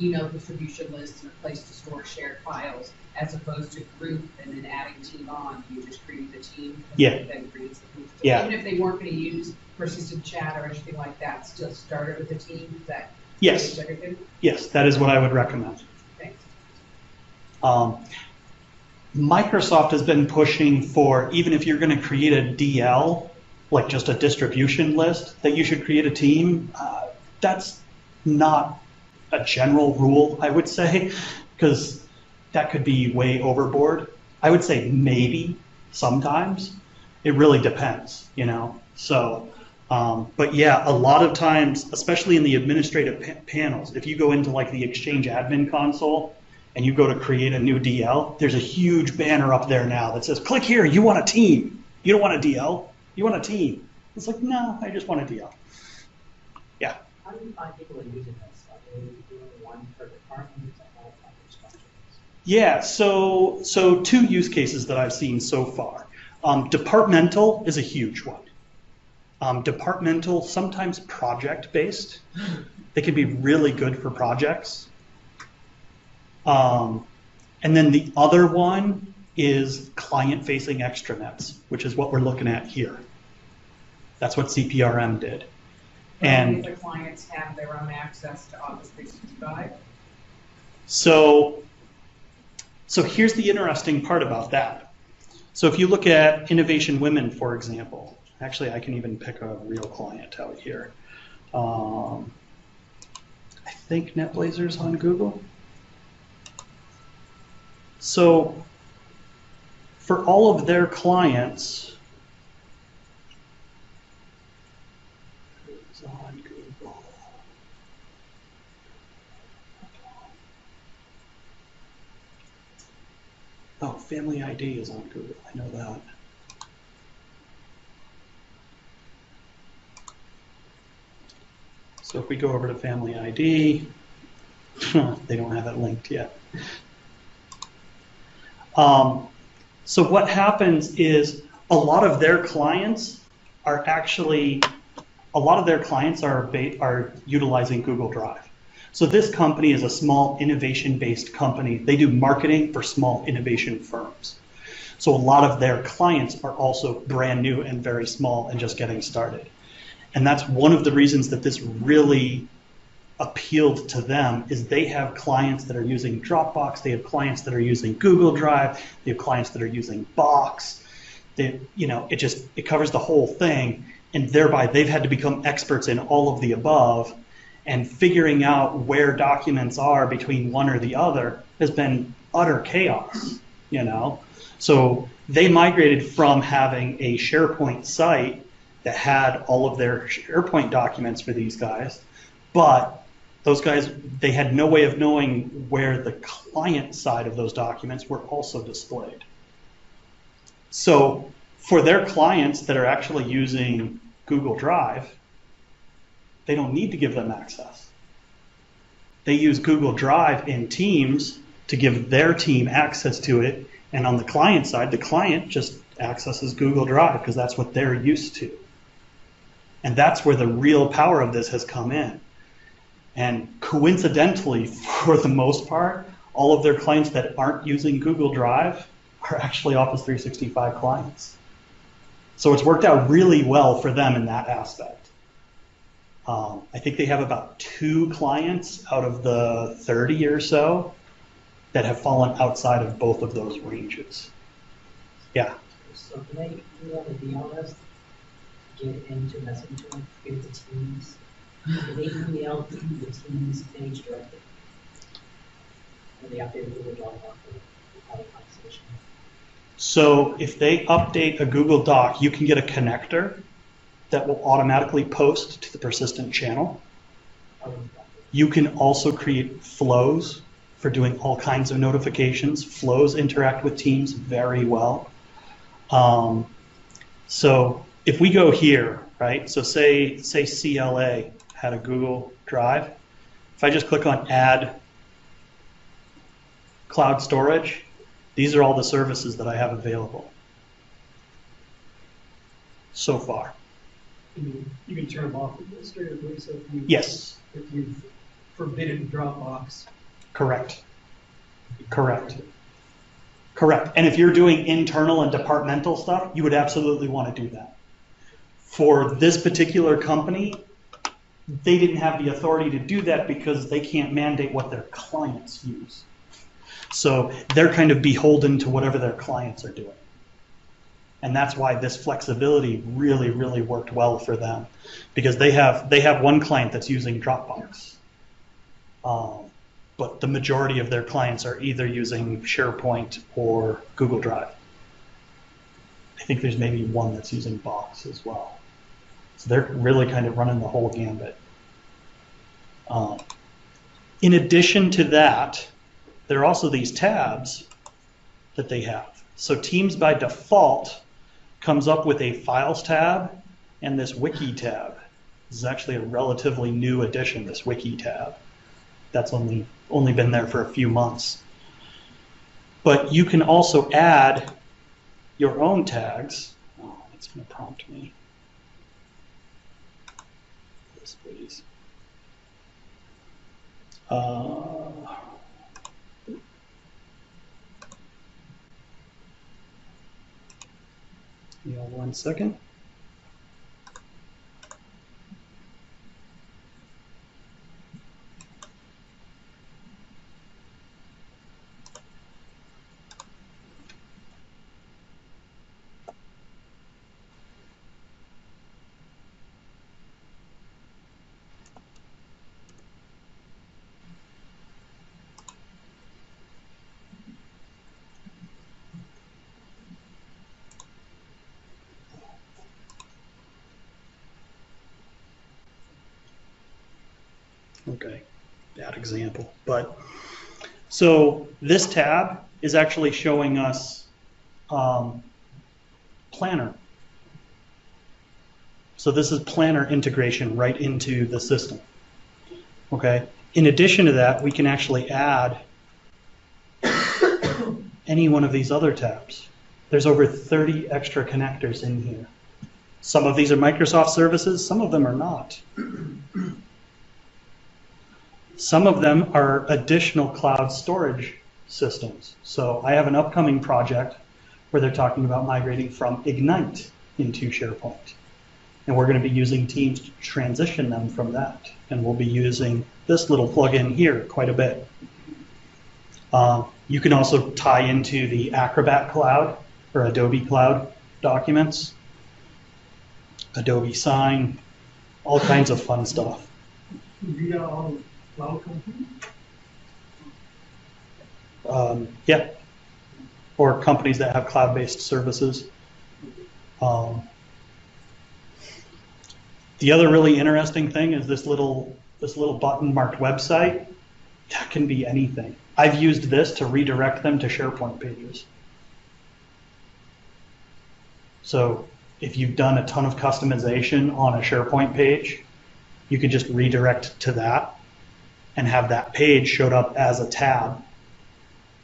G: email distribution lists and a place to store shared files, as opposed to group and then adding team on, you just create the team.
F: Yeah.
G: And then creates the group. So
F: Yeah.
G: even if they weren't going to use persistent chat or anything like that, still start it with the team. Is that
F: Yes.
G: everything?
F: Yes, that is what I would recommend.
G: Thanks.
F: Microsoft has been pushing for, even if you're going to create a DL, like just a distribution list, that you should create a team. That's not a general rule, I would say, because that could be way overboard. I would say maybe sometimes. It really depends, So, but yeah, a lot of times, especially in the administrative panels, if you go into like the Exchange admin console and you go to create a new DL, there's a huge banner up there now that says, click here, you want a team. You don't want a DL, you want a team. It's like, no, I just want a DL. Yeah.
H: How do you find people are using this? Are they doing one per department or all package structures?
F: Yeah, so two use cases that I've seen so far. Departmental is a huge one. Departmental, sometimes project-based. They can be really good for projects. And then the other one is client-facing extranets, which is what we're looking at here. That's what CPRM did. And
G: the clients have their own access to Office 365.
F: So here's the interesting part about that. So if you look at Innovation Women, for example, actually I can even pick a real client out here. I think NetBlazer's on Google. So for all of their clients, who's on Google? Family ID is on Google. I know that. So if we go over to Family ID, they don't have it linked yet. So what happens is a lot of their clients are utilizing Google Drive. So this company is a small innovation-based company. They do marketing for small innovation firms. So a lot of their clients are also brand new and very small and just getting started. And that's one of the reasons that this really appealed to them is they have clients that are using Dropbox, they have clients that are using Google Drive, they have clients that are using Box. It covers the whole thing, and thereby they've had to become experts in all of the above, and figuring out where documents are between one or the other has been utter chaos, So they migrated from having a SharePoint site that had all of their SharePoint documents for these guys, but those guys, they had no way of knowing where the client side of those documents were also displayed. So for their clients that are actually using Google Drive, they don't need to give them access. They use Google Drive in Teams to give their team access to it, and on the client side, the client just accesses Google Drive because that's what they're used to. And that's where the real power of this has come in. And coincidentally, for the most part, all of their clients that aren't using Google Drive are actually Office 365 clients. So it's worked out really well for them in that aspect. I think they have about 2 clients out of the 30 or so that have fallen outside of both of those ranges. Yeah.
H: So can they email the DLS, get into Messenger, get into Teams? Can they email to the Teams page directly? Or they update Google Doc for the conversation?
F: So if they update a Google Doc, you can get a connector that will automatically post to the persistent channel. You can also create flows for doing all kinds of notifications. Flows interact with Teams very well. So if we go here, right? So say CLA had a Google Drive. If I just click on Add Cloud Storage, these are all the services that I have available so far.
I: You can turn them off administratively, so
F: Yes.
I: if you've forbidden Dropbox.
F: Correct. And if you're doing internal and departmental stuff, you would absolutely want to do that. For this particular company, they didn't have the authority to do that because they can't mandate what their clients use. So they're kind of beholden to whatever their clients are doing. And that's why this flexibility really, really worked well for them, because they have one client that's using Dropbox. But the majority of their clients are either using SharePoint or Google Drive. I think there's maybe one that's using Box as well. So they're really kind of running the whole gambit. In addition to that, there are also these tabs that they have. So Teams by default comes up with a Files tab and this Wiki tab. This is actually a relatively new addition, this Wiki tab. That's only been there for a few months. But you can also add your own tags. Oh, it's going to prompt me. Yes, please. Yeah, 1 second. Okay, bad example. But so this tab is actually showing us Planner. So this is Planner integration right into the system. Okay. In addition to that, we can actually add any one of these other tabs. There's over 30 extra connectors in here. Some of these are Microsoft services, some of them are not. Some of them are additional cloud storage systems. So I have an upcoming project where they're talking about migrating from Ignite into SharePoint. And we're going to be using Teams to transition them from that. And we'll be using this little plugin here quite a bit. You can also tie into the Acrobat Cloud or Adobe Cloud documents, Adobe Sign, all kinds of fun stuff.
B: We are all cloud companies.
F: Yeah, or companies that have cloud-based services. The other really interesting thing is this little button marked website. That can be anything. I've used this to redirect them to SharePoint pages. So if you've done a ton of customization on a SharePoint page, you can just redirect to that and have that page showed up as a tab.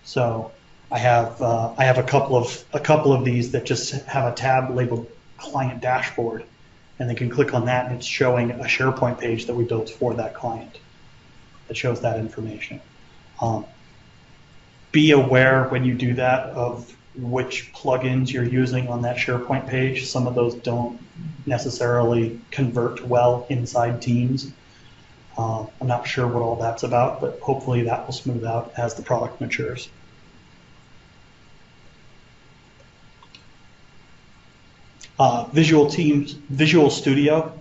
F: So I have a couple of these that just have a tab labeled Client Dashboard, and they can click on that and it's showing a SharePoint page that we built for that client that shows that information. Be aware when you do that of which plugins you're using on that SharePoint page. Some of those don't necessarily convert well inside Teams. I'm not sure what all that's about, but hopefully that will smooth out as the product matures. Visual Studio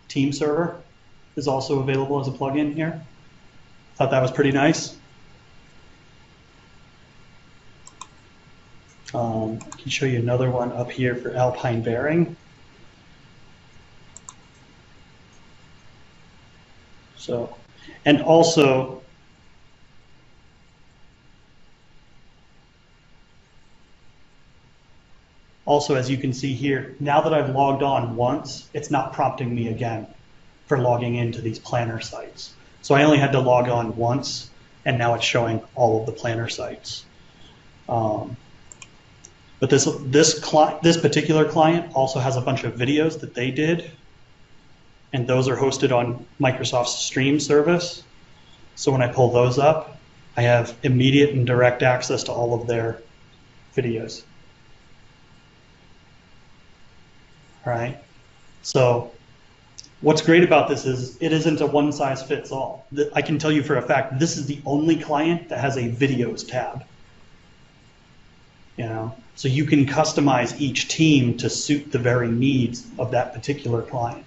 F: Team Server is also available as a plugin here. Thought that was pretty nice. I can show you another one up here for Alpine Bearing. So, and also, as you can see here, now that I've logged on once, it's not prompting me again for logging into these Planner sites. So I only had to log on once, and now it's showing all of the Planner sites. But this particular client also has a bunch of videos that they did, and those are hosted on Microsoft's Stream service. So when I pull those up, I have immediate and direct access to all of their videos. All right. So what's great about this is it isn't a one-size-fits-all. I can tell you for a fact, this is the only client that has a videos tab. You know, so you can customize each team to suit the very needs of that particular client.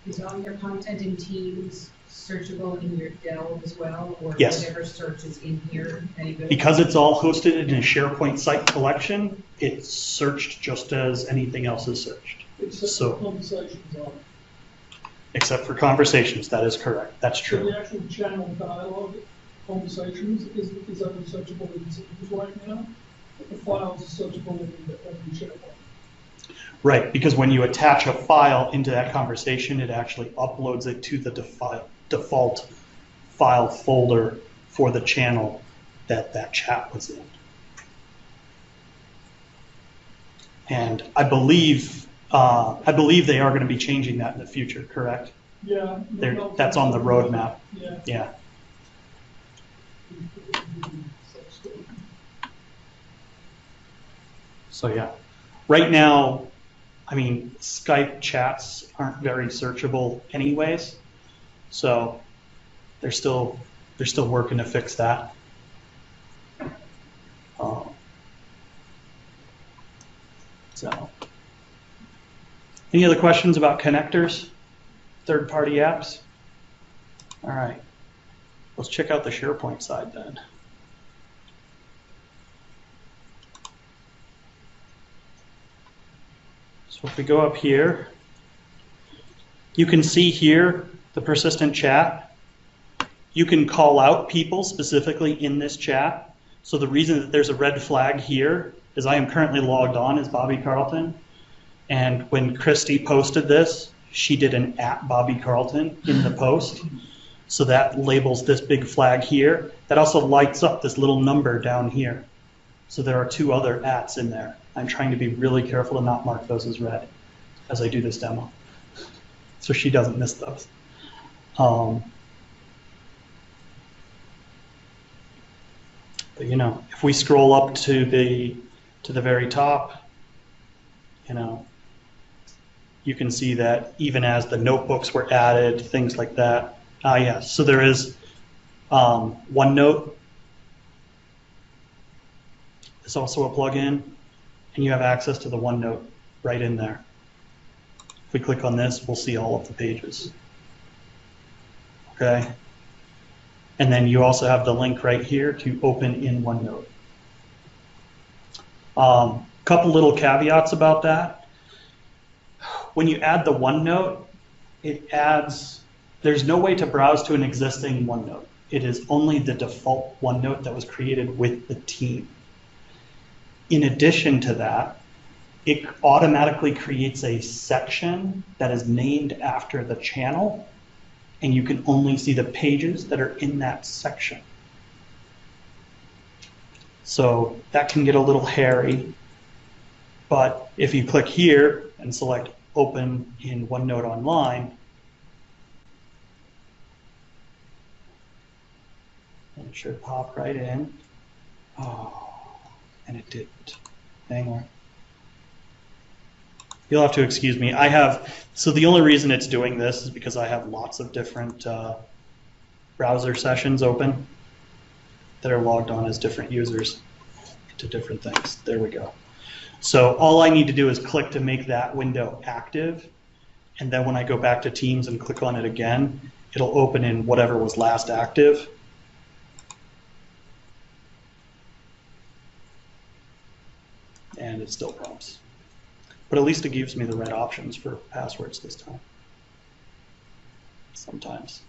G: Is all your content in Teams searchable in your Delve as well, or
F: Yes.
G: whatever search is in here? Any good?
F: Because it's all hosted in a SharePoint site collection, it's searched just as anything else is searched.
I: Except
F: So-
I: for conversations on.
F: Except for conversations, that is correct. That's
I: So
F: true.
I: the actual channel dialogue conversations is only searchable in Teams right now. The files are searchable in SharePoint.
F: Right, because when you attach a file into that conversation, it actually uploads it to the default file folder for the channel that chat was in. And I believe they are going to be changing that in the future, correct?
I: Yeah.
F: That's on the roadmap.
I: Yeah.
F: Yeah. So yeah, right now, I mean, Skype chats aren't very searchable anyways, so they're still working to fix that. So, any other questions about connectors, third-party apps? All right, let's check out the SharePoint side then. So if we go up here, you can see here the persistent chat. You can call out people specifically in this chat. So the reason that there's a red flag here is I am currently logged on as Bobby Carlton. And when Christy posted this, she did an @Bobby Carlton in the post. So that labels this big flag here. That also lights up this little number down here. So there are 2 other @ in there. I'm trying to be really careful to not mark those as red as I do this demo, so she doesn't miss those. But you know, if we scroll up to the very top, you know, you can see that even as the notebooks were added, things like that. Yes, so there is OneNote. It's also a plugin, and you have access to the OneNote right in there. If we click on this, we'll see all of the pages. Okay. And then you also have the link right here to open in OneNote. Couple little caveats about that. When you add the OneNote, there's no way to browse to an existing OneNote. It is only the default OneNote that was created with the team. In addition to that, it automatically creates a section that is named after the channel, and you can only see the pages that are in that section. So that can get a little hairy, but if you click here and select Open in OneNote Online, it should pop right in. Oh, and it didn't. Hang on. You'll have to excuse me. So the only reason it's doing this is because I have lots of different browser sessions open that are logged on as different users to different things. There we go. So all I need to do is click to make that window active, and then when I go back to Teams and click on it again, it'll open in whatever was last active. And it still prompts. But at least it gives me the right options for passwords this time. Sometimes.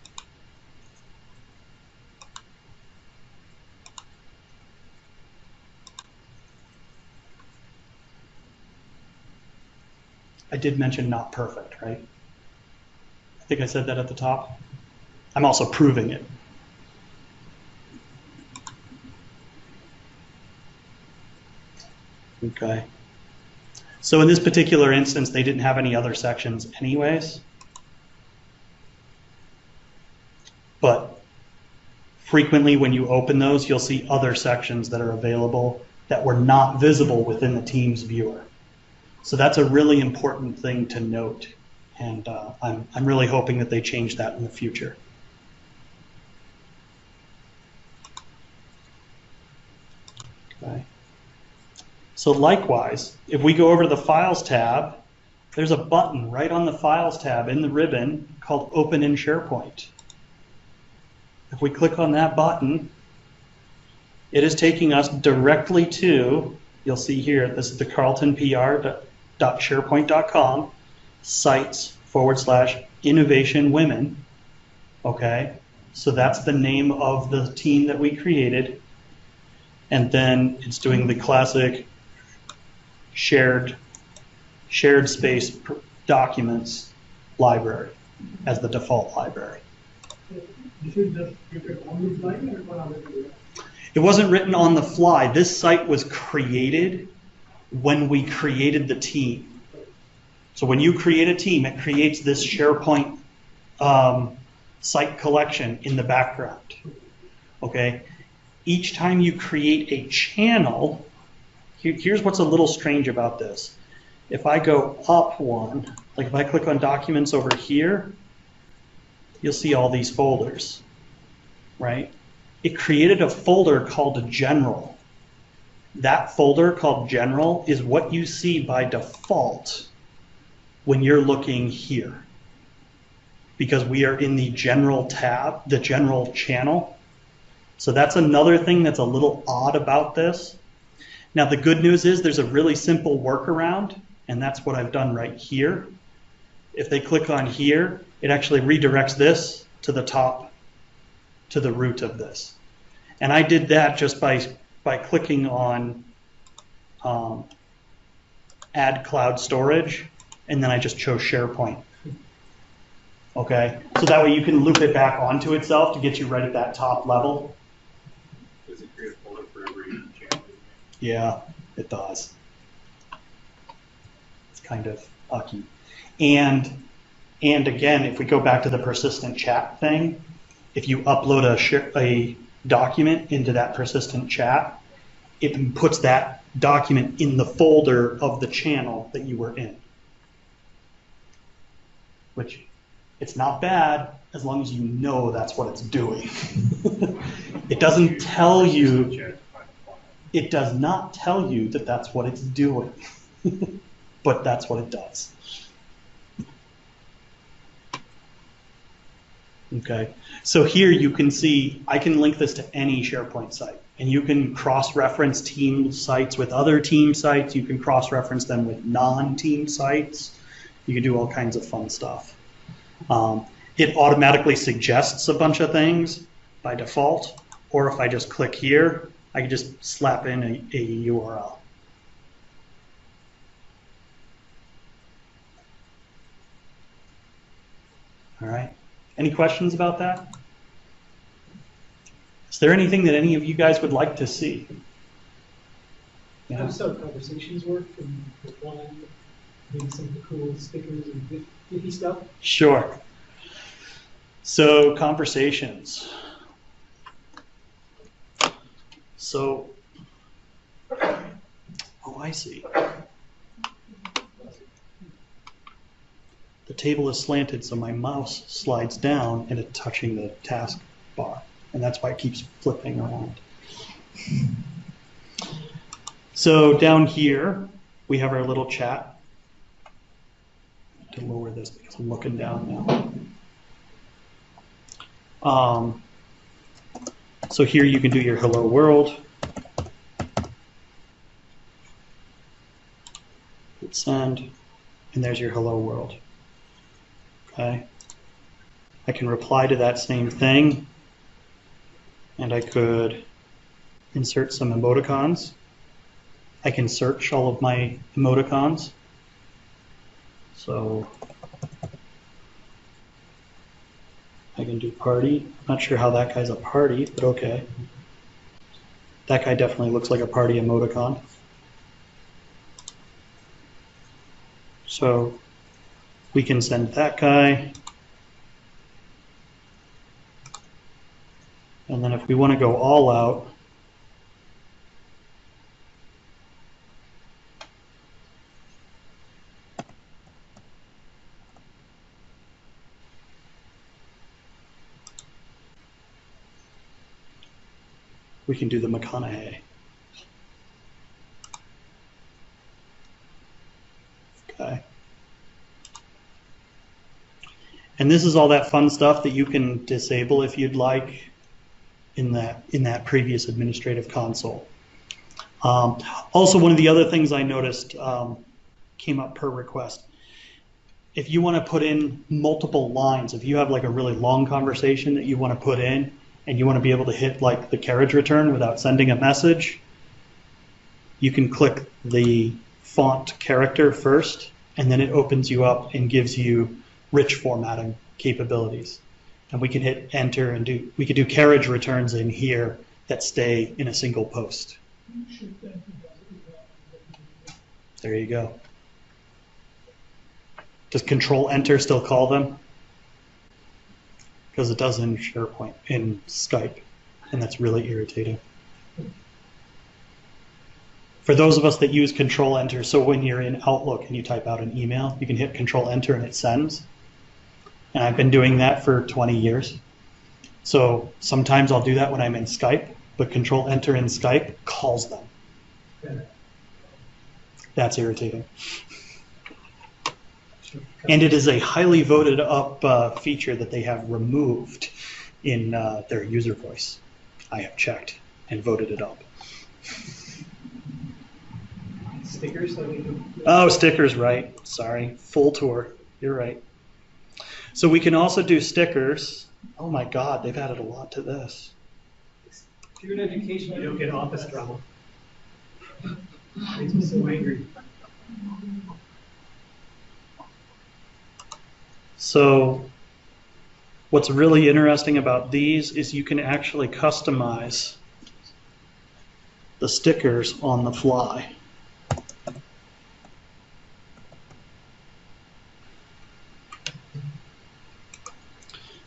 F: I did mention not perfect, right? I think I said that at the top. I'm also proving it. Okay. So in this particular instance, they didn't have any other sections anyways. But frequently when you open those, you'll see other sections that are available that were not visible within the Teams viewer. So that's a really important thing to note. And I'm really hoping that they change that in the future. Okay. So likewise, if we go over to the Files tab, there's a button right on the Files tab in the ribbon called Open in SharePoint. If we click on that button, it is taking us directly to, you'll see here, this is the carltonpr.sharepoint.com sites/innovation women. Okay, so that's the name of the team that we created. And then it's doing the classic shared space documents library as the default library.
B: This is just written on the fly or what other way?
F: It wasn't written on the fly. This site was created when we created the team. So when you create a team, it creates this SharePoint site collection in the background. Okay. Each time you create a channel, here's what's a little strange about this. If I go up one, like if I click on documents over here, you'll see all these folders, right? It created a folder called General. That folder called General is what you see by default when you're looking here. Because we are in the General tab, the General channel. So that's another thing that's a little odd about this. Now the good news is there's a really simple workaround, and that's what I've done right here. If they click on here, it actually redirects this to the top to the root of this. And I did that just by clicking on add cloud storage, and then I just chose SharePoint. Okay, so that way you can loop it back onto itself to get you right at that top level.
E: Does it create a folder for every channel?
F: Yeah, it does. It's kind of ucky. And again, if we go back to the persistent chat thing, if you upload a document into that persistent chat, it puts that document in the folder of the channel that you were in. Which, it's not bad as long as you know that's what it's doing. It doesn't tell you, it does not tell you that that's what it's doing, but that's what it does. Okay, so here you can see, I can link this to any SharePoint site, and you can cross-reference team sites with other team sites, you can cross-reference them with non-team sites, you can do all kinds of fun stuff. It automatically suggests a bunch of things by default, or if I just click here, I can just slap in a URL. All right, any questions about that? Is there anything that any of you guys would like to see?
I: How does how conversations work and replying, maybe some of the cool stickers and iffy stuff?
F: Sure. So conversations. So, oh, I see. The table is slanted, so my mouse slides down and it's touching the task bar, and that's why it keeps flipping around. So down here, we have our little chat. To lower this because I'm looking down now. So here you can do your hello world. Hit send, and there's your hello world. Okay. I can reply to that same thing, and I could insert some emoticons. I can search all of my emoticons. So I can do party. Not sure how that guy's a party, but okay. That guy definitely looks like a party emoticon. So we can send that guy. And then if we want to go all out, we can do the McConaughey. Okay. And this is all that fun stuff that you can disable if you'd like in that previous administrative console. Also, one of the other things I noticed came up per request. If you want to put in multiple lines, if you have like a really long conversation that you want to put in, and you want to be able to hit like the carriage return without sending a message, you can click the font character first, and then it opens you up and gives you rich formatting capabilities. And we can hit enter and we could do carriage returns in here that stay in a single post. There you go. Does Control Enter still call them? Because it does in SharePoint, in Skype, and that's really irritating. For those of us that use Control Enter, so when you're in Outlook and you type out an email, you can hit Control Enter and it sends. And I've been doing that for 20 years. So sometimes I'll do that when I'm in Skype, but Control Enter in Skype calls them. That's irritating. And it is a highly voted up feature that they have removed in their user voice. I have checked and voted it up.
I: Stickers?
F: Oh, stickers, right. Sorry. Full tour. You're right. So we can also do stickers. Oh my God, they've added a lot to this.
C: If you're in education, you don't get office drama. Makes me so angry.
F: So what's really interesting about these is you can actually customize the stickers on the fly.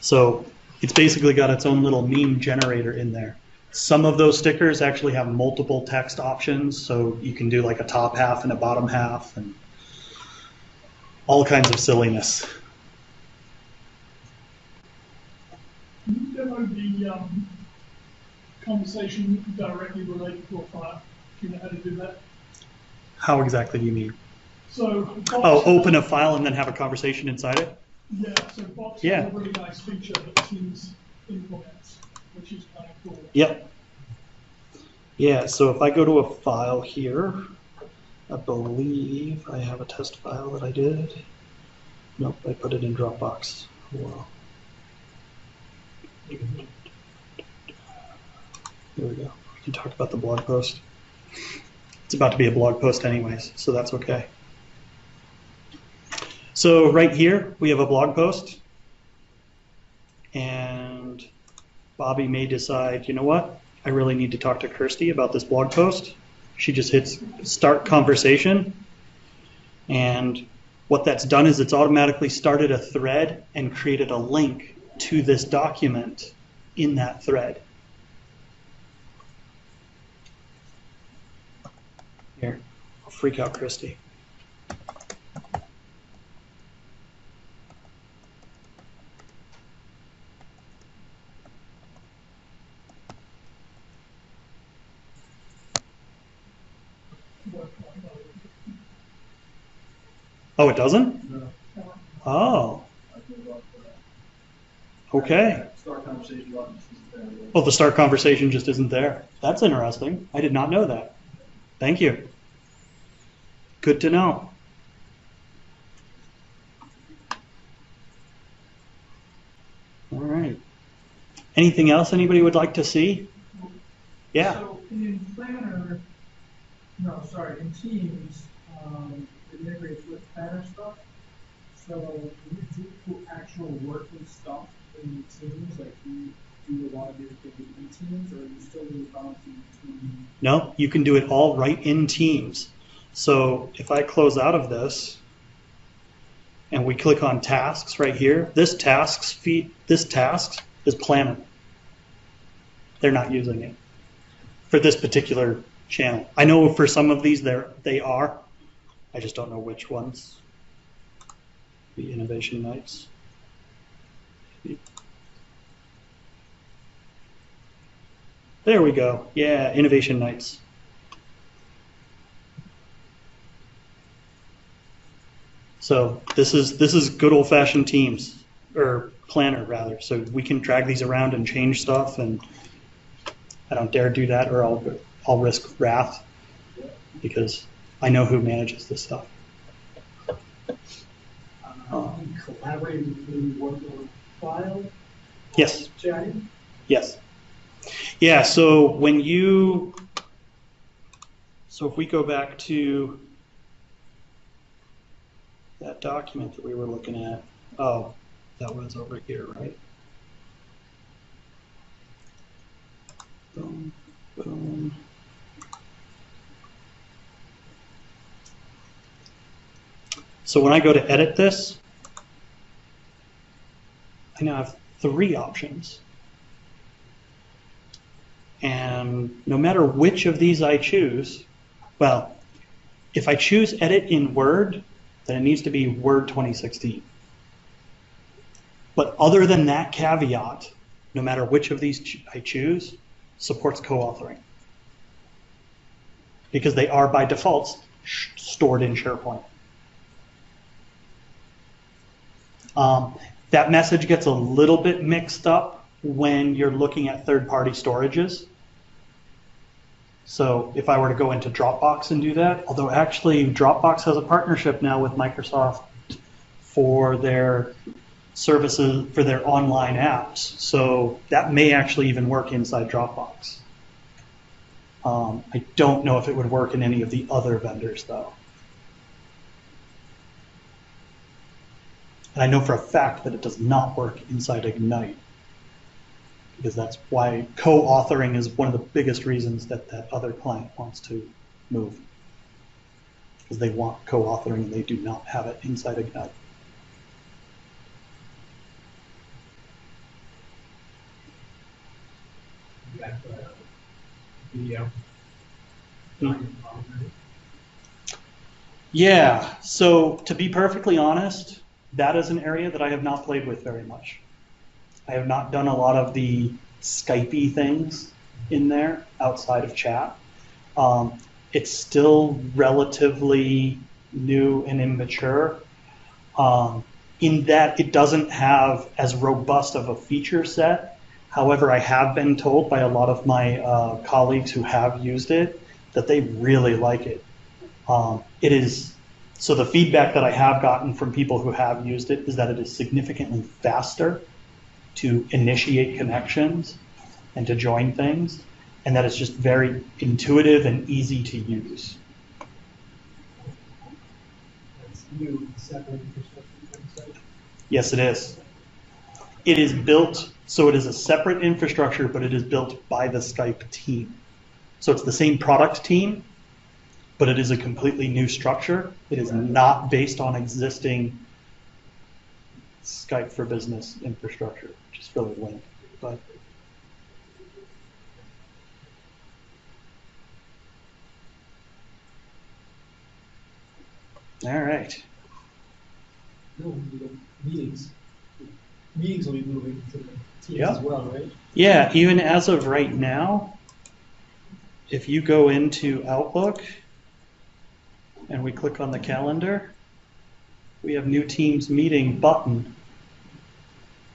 F: So it's basically got its own little meme generator in there. Some of those stickers actually have multiple text options, so you can do like a top half and a bottom half and all kinds of silliness.
I: Can you demo the conversation directly related to a file? Do you know how to do that?
F: How exactly do you mean?
I: So
F: Oh, open a file and then have a conversation inside it?
I: Yeah, so Box
F: Yeah.
I: has a really nice feature that Teams implements, which is kind of cool.
F: Yep. Yeah, so if I go to a file here, I believe I have a test file that I did. Nope, I put it in Dropbox. Wow. Here we go. You talked about the blog post. It's about to be a blog post anyways, so that's okay. So right here, we have a blog post. And Bobby may decide, you know what? I really need to talk to Kirsty about this blog post. She just hits start conversation. And what that's done is it's automatically started a thread and created a link to this document in that thread. Here, I'll freak out Kirsty. Oh, it doesn't?
B: No.
F: Oh, okay.
B: Start conversation button isn't there.
F: Oh, the start conversation just isn't there. That's interesting. I did not know that. Thank you. Good to know. All right. Anything else anybody would like to see? Yeah.
B: So in Planner, no, sorry, in Teams, it integrates with Planner stuff. So when you do actual working stuff in Teams, like you do a lot of your things in Teams, or you still do balancing between?
F: No, you can do it all right in Teams. So if I close out of this and we click on tasks right here, this tasks is Planner. They're not using it for this particular channel. I know for some of these they are. I just don't know which ones. The Innovation Nights. There we go. Yeah, Innovation Nights. So this is good old-fashioned Teams, or Planner rather. So we can drag these around and change stuff, and I don't dare do that, or I'll risk wrath because I know who manages this stuff.
B: Collaborating between workload file?
F: Yes.
B: Chatting?
F: Yes. Yeah. So if we go back to that document that we were looking at, oh, that was over here, right? Boom, boom. So when I go to edit this, I now have 3 options. And no matter which of these I choose, well, if I choose edit in Word, then it needs to be Word 2016. But other than that caveat, no matter which of these I choose, supports co-authoring. Because they are by default stored in SharePoint. That message gets a little bit mixed up when you're looking at third-party storages. So if I were to go into Dropbox and do that, although actually Dropbox has a partnership now with Microsoft for their services for their online apps. So that may actually even work inside Dropbox. I don't know if it would work in any of the other vendors though. And I know for a fact that it does not work inside Ignite, because that's why co-authoring is one of the biggest reasons that that other client wants to move. Because they want co-authoring and they do not have it inside Ignite. Yeah, so to be perfectly honest, that is an area that I have not played with very much. I have not done a lot of the Skype-y things in there outside of chat. It's still relatively new and immature in that it doesn't have as robust of a feature set. However, I have been told by a lot of my colleagues who have used it that they really like it. So the feedback that I have gotten from people who have used it is that it is significantly faster to initiate connections and to join things, and that it's just very intuitive and easy to use. Yes, it is. It is built, so it is a separate infrastructure, but it is built by the Skype team. So it's the same product team, but it is a completely new structure. It is not based on existing Skype for Business infrastructure, which is really lame. But all right.
I: No, meetings. Meetings will be moving to the Teams as well, right?
F: Yeah, even as of right now, if you go into Outlook and we click on the calendar, we have new Teams meeting button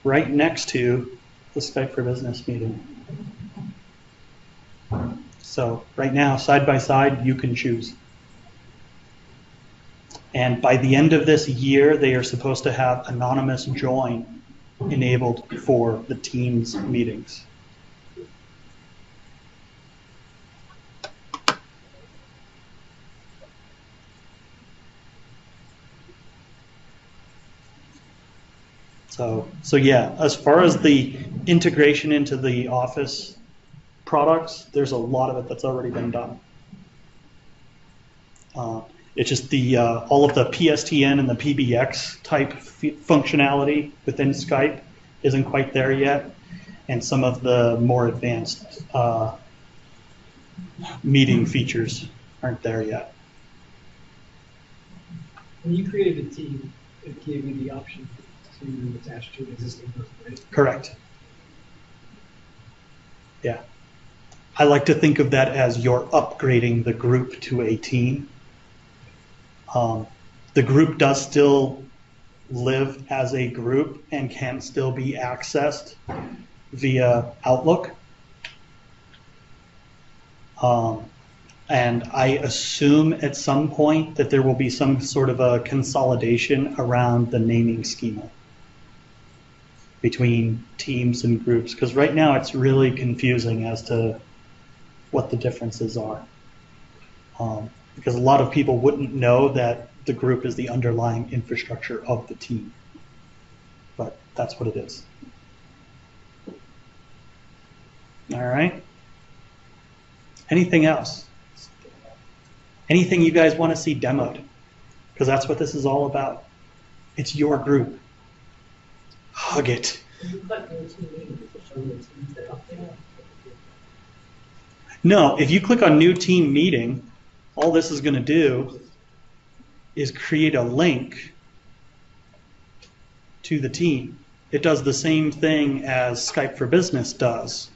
F: right next to the Skype for Business meeting. So right now, side by side, you can choose. And by the end of this year, they are supposed to have anonymous join enabled for the Teams meetings. So yeah, as far as the integration into the Office products, there's a lot of it that's already been done. It's just the all of the PSTN and the PBX type functionality within Skype isn't quite there yet, and some of the more advanced meeting features aren't there yet.
J: When you created a team, it gave you the option to attach to an existing person, right?
F: Correct. Yeah. I like to think of that as you're upgrading the group to a team. The group does still live as a group and can still be accessed via Outlook. And I assume at some point that there will be some sort of a consolidation around the naming schema between teams and groups, because right now it's really confusing as to what the differences are. Because a lot of people wouldn't know that the group is the underlying infrastructure of the team. But that's what it is. All right. Anything else? Anything you guys want to see demoed? Because that's what this is all about. It's your group. Hug it. No, if you click on New Team Meeting, all this is going to do is create a link to the team. It does the same thing as Skype for Business does.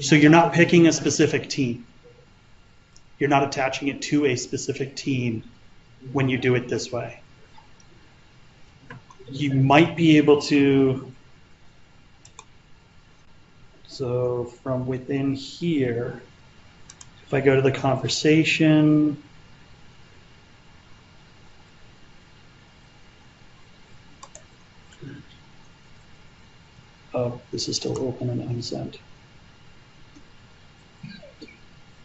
F: So you're not picking a specific team. You're not attaching it to a specific team when you do it this way. You might be able to, so from within here, if I go to the conversation, Oh, this is still open and unsent.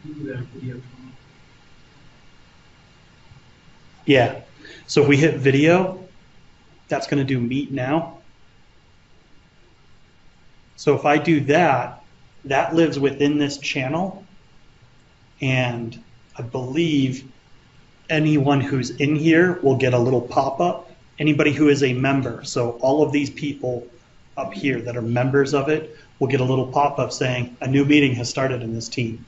J: You do that video call.
F: Yeah. So if we hit video, that's going to do meet now. So if I do that, that lives within this channel. And I believe anyone who's in here will get a little pop-up. Anybody who is a member. So all of these people up here that are members of it will get a little pop-up saying a new meeting has started in this team.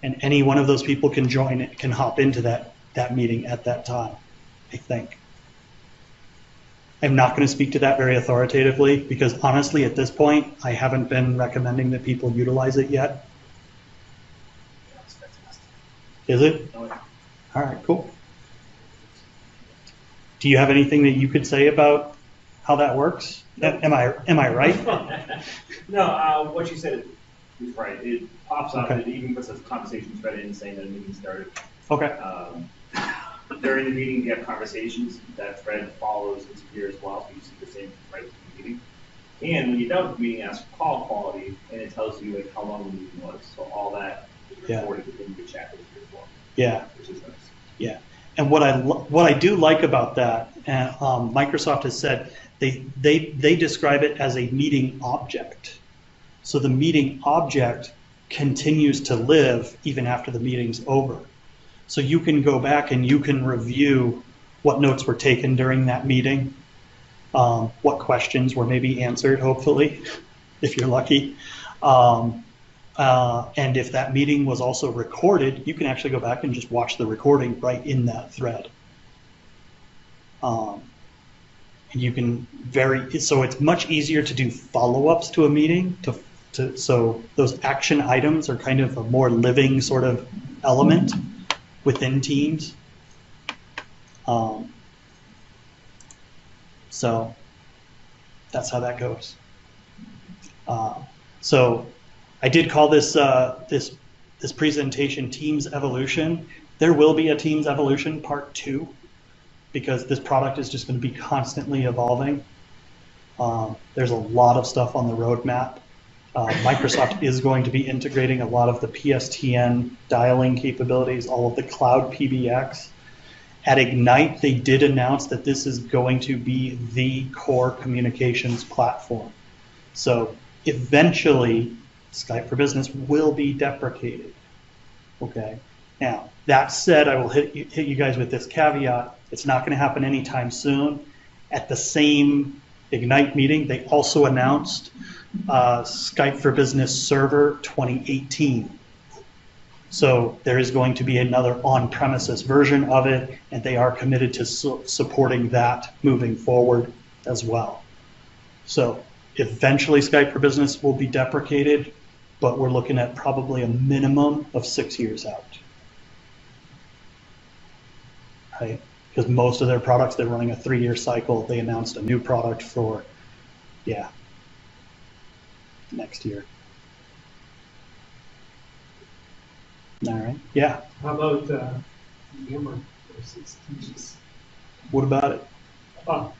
F: And any one of those people can join it, can hop into that meeting at that time, I think. I'm not going to speak to that very authoritatively because honestly, at this point, I haven't been recommending that people utilize it yet. Is it? All right, cool. Do you have anything that you could say about how that works? Am I right?
K: No, what you said is right. It pops up,
F: Okay.
K: it even puts a conversation thread in saying that a meeting started.
F: Okay.
K: During the meeting, you have conversations. That thread follows into here as well, so you see the same right to the meeting. And when you're done with the meeting, ask for call quality, and it tells you like how long the meeting was. So all that is recorded within your chat history as well.
F: Yeah.
K: Which is nice.
F: Yeah. And what I do like about that, and Microsoft has said they describe it as a meeting object. So the meeting object continues to live even after the meeting's over. So you can go back and you can review what notes were taken during that meeting, what questions were maybe answered, hopefully, if you're lucky. And if that meeting was also recorded, you can actually go back and just watch the recording right in that thread. And you can so it's much easier to do follow-ups to a meeting. So those action items are kind of a more living sort of element within Teams. So that's how that goes. So I did call this this presentation Teams Evolution. There will be a Teams Evolution Part 2 because this product is just going to be constantly evolving. There's a lot of stuff on the roadmap. Microsoft is going to be integrating a lot of the PSTN dialing capabilities, all of the cloud PBX. At Ignite, they did announce that this is going to be the core communications platform. So eventually, Skype for Business will be deprecated. Okay. Now, that said, I will hit you guys with this caveat. It's not going to happen anytime soon. At the same Ignite meeting, they also announced Skype for Business Server 2018. So there is going to be another on-premises version of it, and they are committed to supporting that moving forward as well. So eventually Skype for Business will be deprecated, but we're looking at probably a minimum of 6 years out. Right? Because most of their products, they're running a 3-year cycle. They announced a new product for, next year. All right. Yeah.
J: How about Yammer versus Teams?
F: What about it?
J: Oh,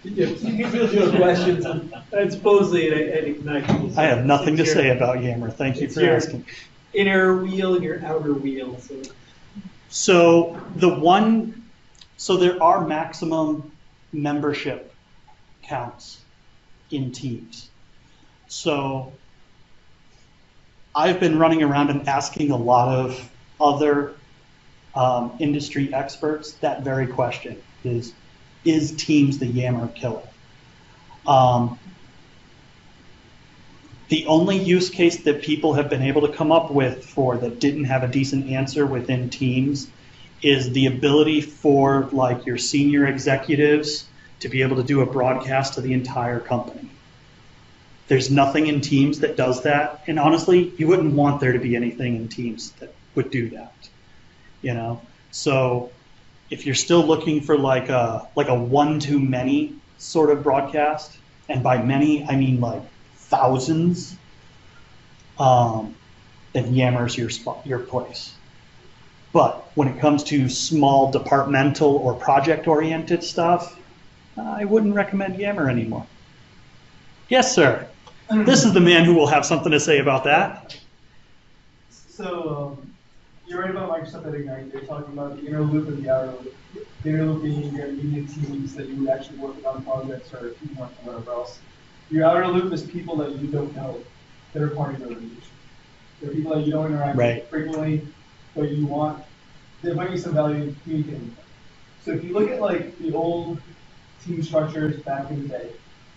J: you can field your questions, and supposedly at Ignite.
F: I have nothing to say about Yammer. Thank you for asking.
J: Inner wheel and your outer wheel.
F: So there are maximum membership counts in Teams. So I've been running around and asking a lot of other industry experts that very question: is Teams the Yammer killer? The only use case that people have been able to come up with for that didn't have a decent answer within Teams is the ability for like your senior executives to be able to do a broadcast to the entire company. There's nothing in Teams that does that, and honestly, you wouldn't want there to be anything in Teams that would do that, you know. So if you're still looking for like a one-to-many sort of broadcast, and by many I mean like thousands, then Yammer's your place. But when it comes to small departmental or project-oriented stuff, I wouldn't recommend Yammer anymore. Yes, sir. This is the man who will have something to say about that.
A: So, you're right about Microsoft at Ignite. They're talking about the inner loop and the outer loop. The inner loop being your immediate teams that you would actually work on projects or teamwork or whatever else. Your outer loop is people that you don't know that are part of your organization. They're people that you don't interact with frequently, but they bring you some value in communicating. So if you look at like the old team structures back in the day,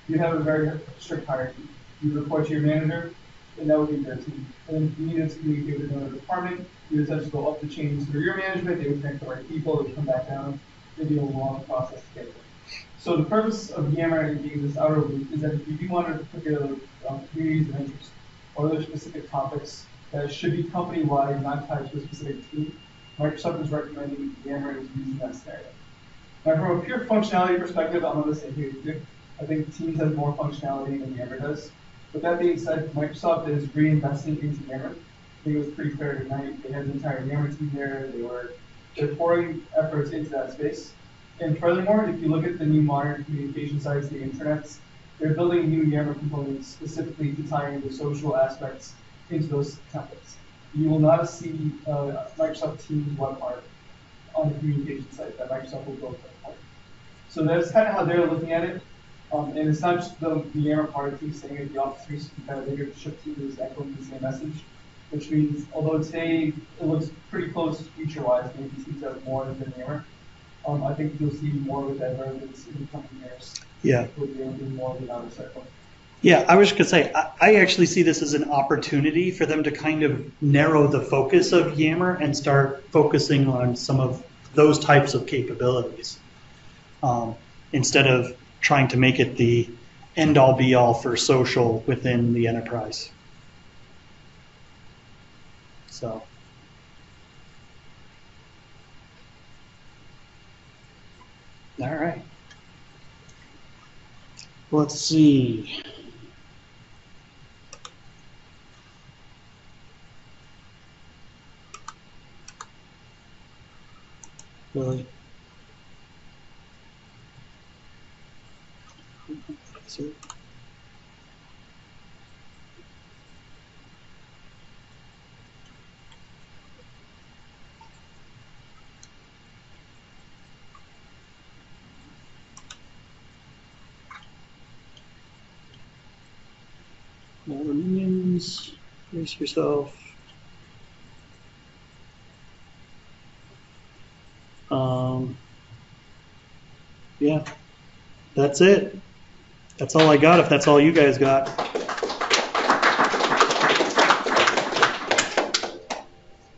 A: you'd have a very strict hierarchy. You'd report to your manager, and that would be their team. And then if you needed to communicate with another department, you would essentially go up the chain through your management, they would connect the right people, they would come back down, it'd be a long process to get there. So the purpose of Yammer and being this outer loop is that if you do want to put together communities of interest or other specific topics that should be company-wide, not tied to a specific team, Microsoft is recommending Yammer is using that scenario. Now, from a pure functionality perspective, I'm on the same page with you. I think Teams has more functionality than Yammer does. With that being said, Microsoft is reinvesting into Yammer. I think it was pretty clear tonight. They had the entire Yammer team there. They're pouring efforts into that space. And furthermore, if you look at the new modern communication sites, the intranets, they're building new Yammer components specifically to tie in the social aspects into those templates. You will not see Microsoft Teams web art on the communication site that Microsoft will build that part. So that's kind of how they're looking at it. And it's not just the Yammer part of team saying it, the Office 365 leadership team is echoing the same message, which means although today it looks pretty close feature-wise, maybe Teams have more than Yammer, I think you'll see more of a divergence in the coming years.
F: Yeah.
A: With Yammer being more of the outer circle.
F: Yeah, I was just going to say, I actually see this as an opportunity for them to kind of narrow the focus of Yammer and start focusing on some of those types of capabilities instead of trying to make it the end-all be-all for social within the enterprise. So. All right. Let's see. Really? All the minions, brace yourself. Yeah, that's it. That's all I got, if that's all you guys got.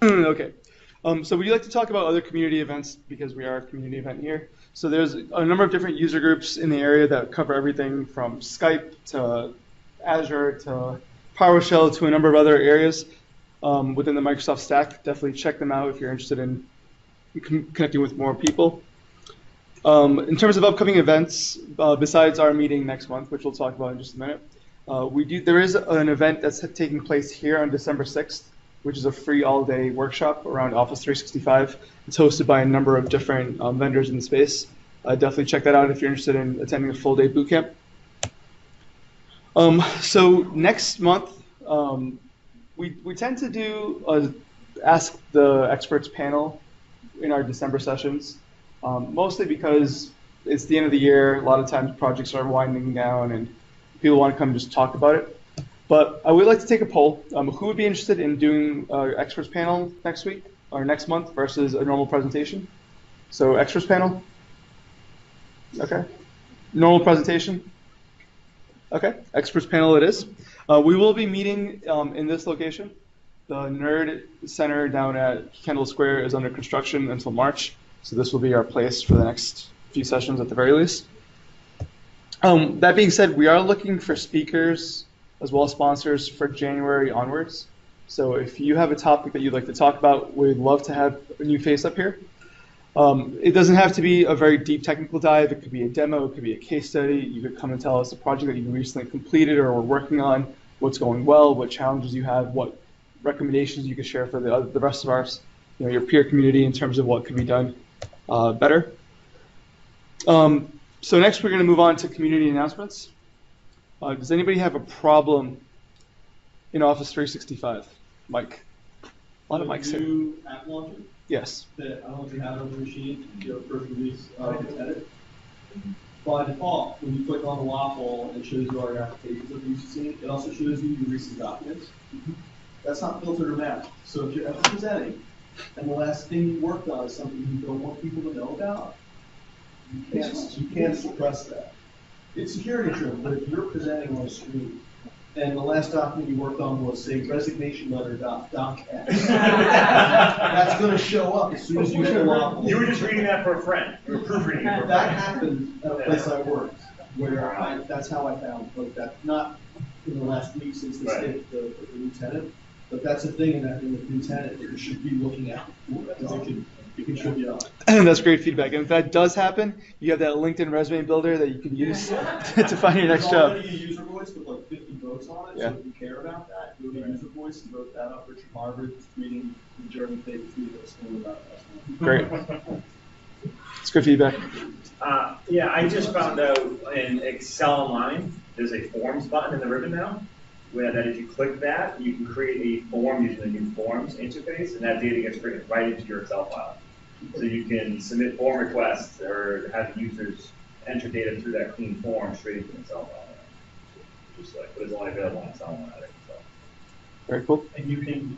A: Okay. So we'd like to talk about other community events because we are a community event here. So there's a number of different user groups in the area that cover everything from Skype to Azure to PowerShell to a number of other areas within the Microsoft stack. Definitely check them out if you're interested in connecting with more people. In terms of upcoming events, besides our meeting next month, which we'll talk about in just a minute, there is an event that's taking place here on December 6th, which is a free all-day workshop around Office 365. It's hosted by a number of different vendors in the space. Definitely check that out if you're interested in attending a full-day bootcamp. So next month, we tend to do Ask the Experts panel in our December sessions, mostly because it's the end of the year. A lot of times projects are winding down and people want to come just talk about it. But I would like to take a poll. Who would be interested in doing our experts panel next week or next month versus a normal presentation? So experts panel? Okay. Normal presentation? Okay, experts panel it is. We will be meeting in this location. The Nerd Center down at Kendall Square is under construction until March. So this will be our place for the next few sessions at the very least. That being said, we are looking for speakers as well as sponsors for January onwards. So if you have a topic that you'd like to talk about, we'd love to have a new face up here. It doesn't have to be a very deep technical dive. It could be a demo, it could be a case study. You could come and tell us a project that you recently completed or were working on, what's going well, what challenges you have, what recommendations you could share for the rest of our, your peer community in terms of what could be done better. So next we're going to move on to community announcements. Does anybody have a problem in Office 365? Mike? A lot of mics here.
L: New app launcher
A: Yes.
L: that I don't know if you have on the machine, you have first release edit. By default, when you click on the waffle, it shows you all your applications that you've seen. It also shows you your recent documents. That's not filtered or mapped. So if you're ever presenting, and the last thing you worked on is something you don't want people to know about, you can't suppress that. It's security trim, but if you're presenting on a screen, and the last document you worked on was, say, resignation letter docx, that's going to show up as soon as you hit the waffle.
K: You were just reading that for a friend. You were proofreading it for a
L: That
K: friend.
L: happened at a place I worked, where that's how I found like that. Not in the last week since they hit the new tenant, but that's a thing in the new tenant that you should be looking out for, because it can trip you up.
A: That's great feedback. And if that does happen, you have that LinkedIn resume builder that you can use to find your next job.
L: There's already a user voice with like 50 votes on it, so if you care about that, go to user voice and vote that up. Richard Harvard is tweeting the German favorite tweet that was still about that.
A: Great. It's good feedback.
K: Yeah, I just found out in Excel Online, there's a forms button in the ribbon now, where that if you click that, you can create a form using the new forms interface, and that data gets written right into your Excel file. So you can submit form requests or have users enter data through that clean form straight into the Excel file. Just like, but it's only available on Excel Online, I think, so.
A: Very cool.
C: And you can,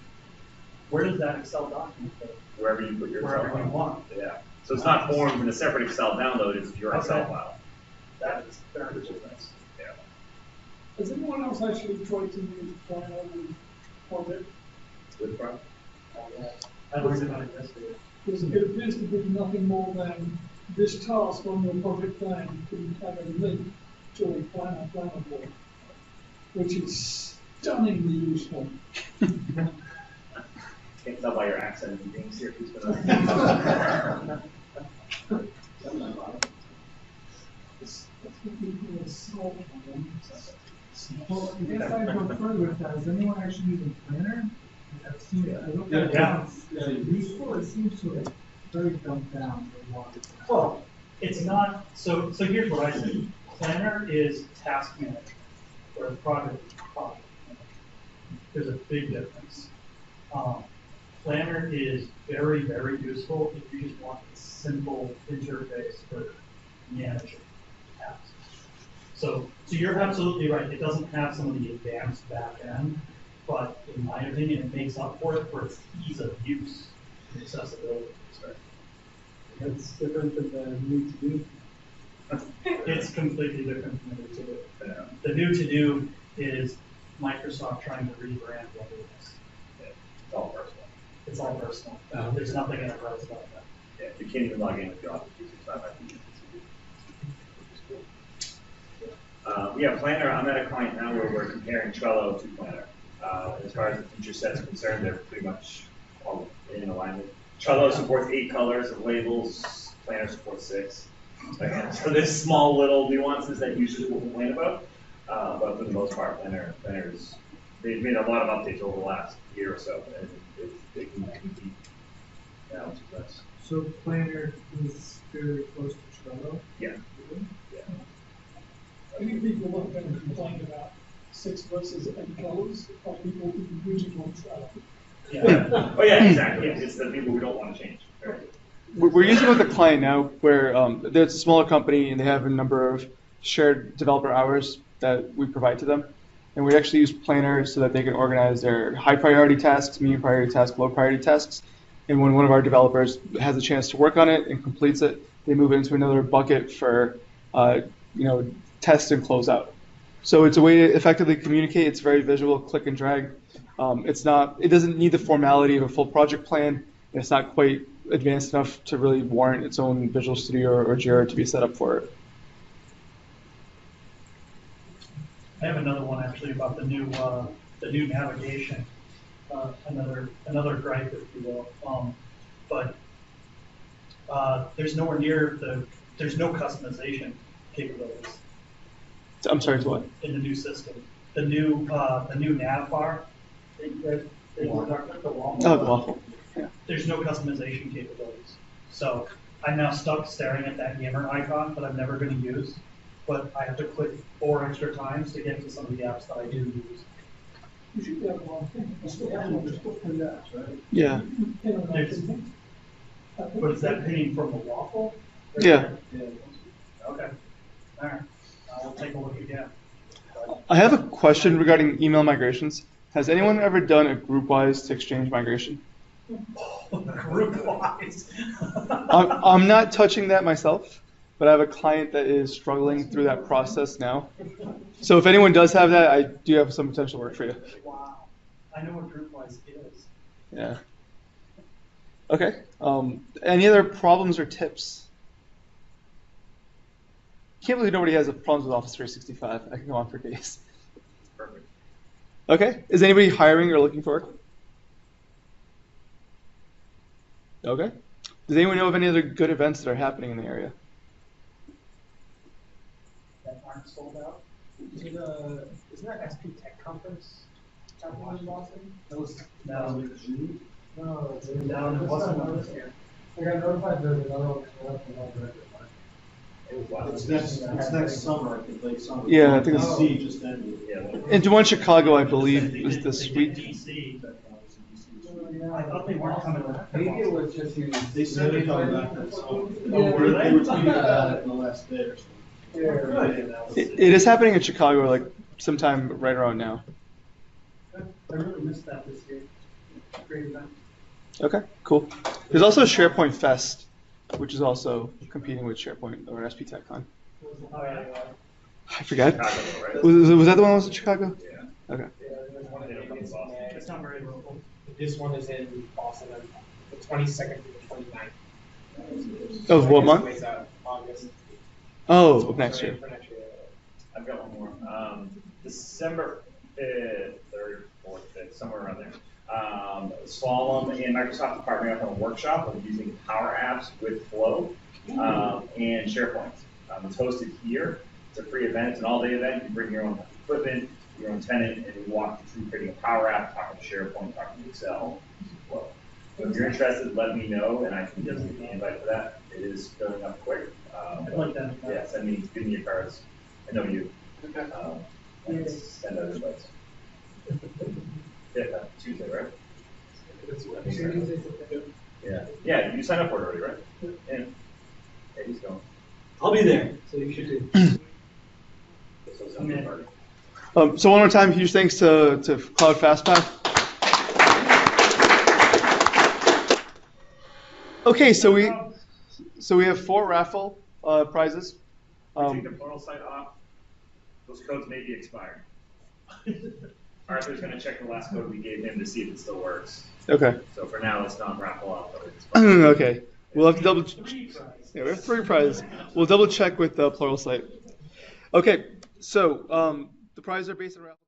C: where does that Excel document go?
K: Wherever you put your Excel
C: Wherever
K: file.
C: you want.
K: Yeah. So it's not formed in a separate Excel download, it's your Excel file.
C: That is very nice.
K: Yeah.
I: Has anyone else actually tried to use Planner with Project?
K: With Pro?
C: I learned about it yesterday.
I: Because it appears to be nothing more than this task on your project plan can have a link to a planner board, which is stunningly useful.
K: Can't tell by your accent and things here who's gonna.
M: Well, I guess I'd go further with that. Is anyone actually using Planner? I've seen it. I looked at it once. Is it useful? It seems sort of very dumbed down for a lot of time.
C: Well, it's not, so here's what I say. Planner is task management, whereas project is project management. There's a big difference. Planner is very, very useful if you just want a simple interface for managing tasks. So you're absolutely right. It doesn't have some of the advanced back end, but in my opinion, it makes up for it for its ease of use and accessibility.
J: It's different than the new to-do.
C: It's completely different from the new to-do. The new to-do is Microsoft trying to rebrand what it is.
K: It's all personal.
C: It's all personal. There's nothing enterprise about that.
K: Yeah, you can't even log in with your Office 365. Yeah, Planner, I'm at a client now where we're comparing Trello to Planner. As far as the feature set's concerned, they're pretty much all in alignment. Trello supports 8 colors of labels, Planner supports 6. Again, so there's small little nuances that users will complain about, but for the most part, Planner's, they've made a lot of updates over the last year or so, and they can compete now, which is nice.
M: So Planner is very close to Trello?
K: Yeah. Yeah.
I: I think people look at and complain about 6 versus 8 colors are people who really want Trello.
K: Yeah. Oh yeah, exactly. Yeah. It's the people who don't want to change. Right.
A: We're using it with a client now where there's a smaller company and they have a number of shared developer hours that we provide to them. And we actually use Planner so that they can organize their high priority tasks, medium priority tasks, low priority tasks. And when one of our developers has a chance to work on it and completes it, they move it into another bucket for test and close out. So it's a way to effectively communicate. It's very visual, click and drag. It doesn't need the formality of a full project plan. It's not quite advanced enough to really warrant its own Visual Studio or Jira to be set up for it.
C: I have another one actually about the new navigation. Another gripe, if you will. There's nowhere near there's no customization capabilities.
A: I'm sorry, what?
C: In the new system, the new nav bar. The waffle.
A: Oh, the waffle. Yeah.
C: There's no customization capabilities. So I'm now stuck staring at that gamer icon that I'm never going to use. but I have to click 4 extra times to get to some of the apps that I do use.
I: You should be able to, you still have to just put 3 apps, right?
A: Yeah.
I: Pin on everything.
C: But is that pinning from the waffle?
A: Yeah.
C: Okay. All right. I'll take a look again.
A: I have a question regarding email migrations. Has anyone ever done a group-wise to Exchange migration?
C: Group-wise.
A: I'm not touching that myself, but I have a client that is struggling through that process now. So if anyone does have that, I do have some potential work for you.
C: Wow. I know what group-wise is.
A: Yeah. Okay. Any other problems or tips? Can't believe nobody has problems with Office 365. I can go on for days.
K: Perfect.
A: Okay. Is anybody hiring or looking for work? Okay. Does anyone know of any other good events that are happening in the area?
C: That aren't sold out.
D: Isn't that SP Tech Conference happening in Boston?
C: That was in June.
M: No,
C: No, it wasn't one this year.
M: I got notified there's another one coming up in November.
L: It's next summer, I think, late summer.
A: Yeah, I think it's-
L: DC just ended.
A: And the one in Chicago, I believe, is this
C: They
A: week.
C: did DC. I thought they weren't coming back.
M: Maybe it was just you.
L: They said they're coming back that summer.
M: Yeah.
L: They were tweeting about it in the last day or something.
A: It is happening in Chicago, like sometime right around now.
C: I really missed that this year. Great event.
A: Okay, cool. There's also SharePoint Fest, which is also competing with SharePoint or SP TechCon.
C: Oh, yeah.
A: I forgot.
K: Chicago, right?
A: Was that the one that was in Chicago?
K: Yeah.
A: Okay.
C: It's not very local.
D: This one is in Boston on the 22nd to the 29th.
A: Of what month?
D: It's, August.
A: Oh, of next year.
D: For next year.
K: I've got one more. December 5th, 3rd, 4th, 5th, somewhere around there. Slalom and Microsoft are partnering up on a workshop of using Power Apps with Flow and SharePoint. It's hosted here. It's a free event. It's an all-day event. You can bring your own equipment, your own tenant, and we walk you through creating a Power App, talking to SharePoint, talking to Excel, using Flow. So if you're interested, let me know, and I can give you the invite for that. It is filling up quick.
C: I'd like that.
K: Yeah, give me your cards. I know you. And send out invites. Yeah, Tuesday, right? Yeah. Yeah, you signed up for it already, right? Yeah. Yeah, he's going.
J: I'll be there, so you should do.
K: So it's gonna be a party.
A: So one more time, huge thanks to Cloud FastPath. Okay, so we have 4 raffle prizes.
K: Take the portal site off. Those codes may be expired. Arthur's going to check the last code we gave him to see if it still works.
A: Okay.
K: So for now, it's not raffle off, but it's expired.
A: Okay. We'll have to double. Yeah, we have 3 prizes. We'll double check with the Pluralsight. Okay. So the prizes are based on raffle.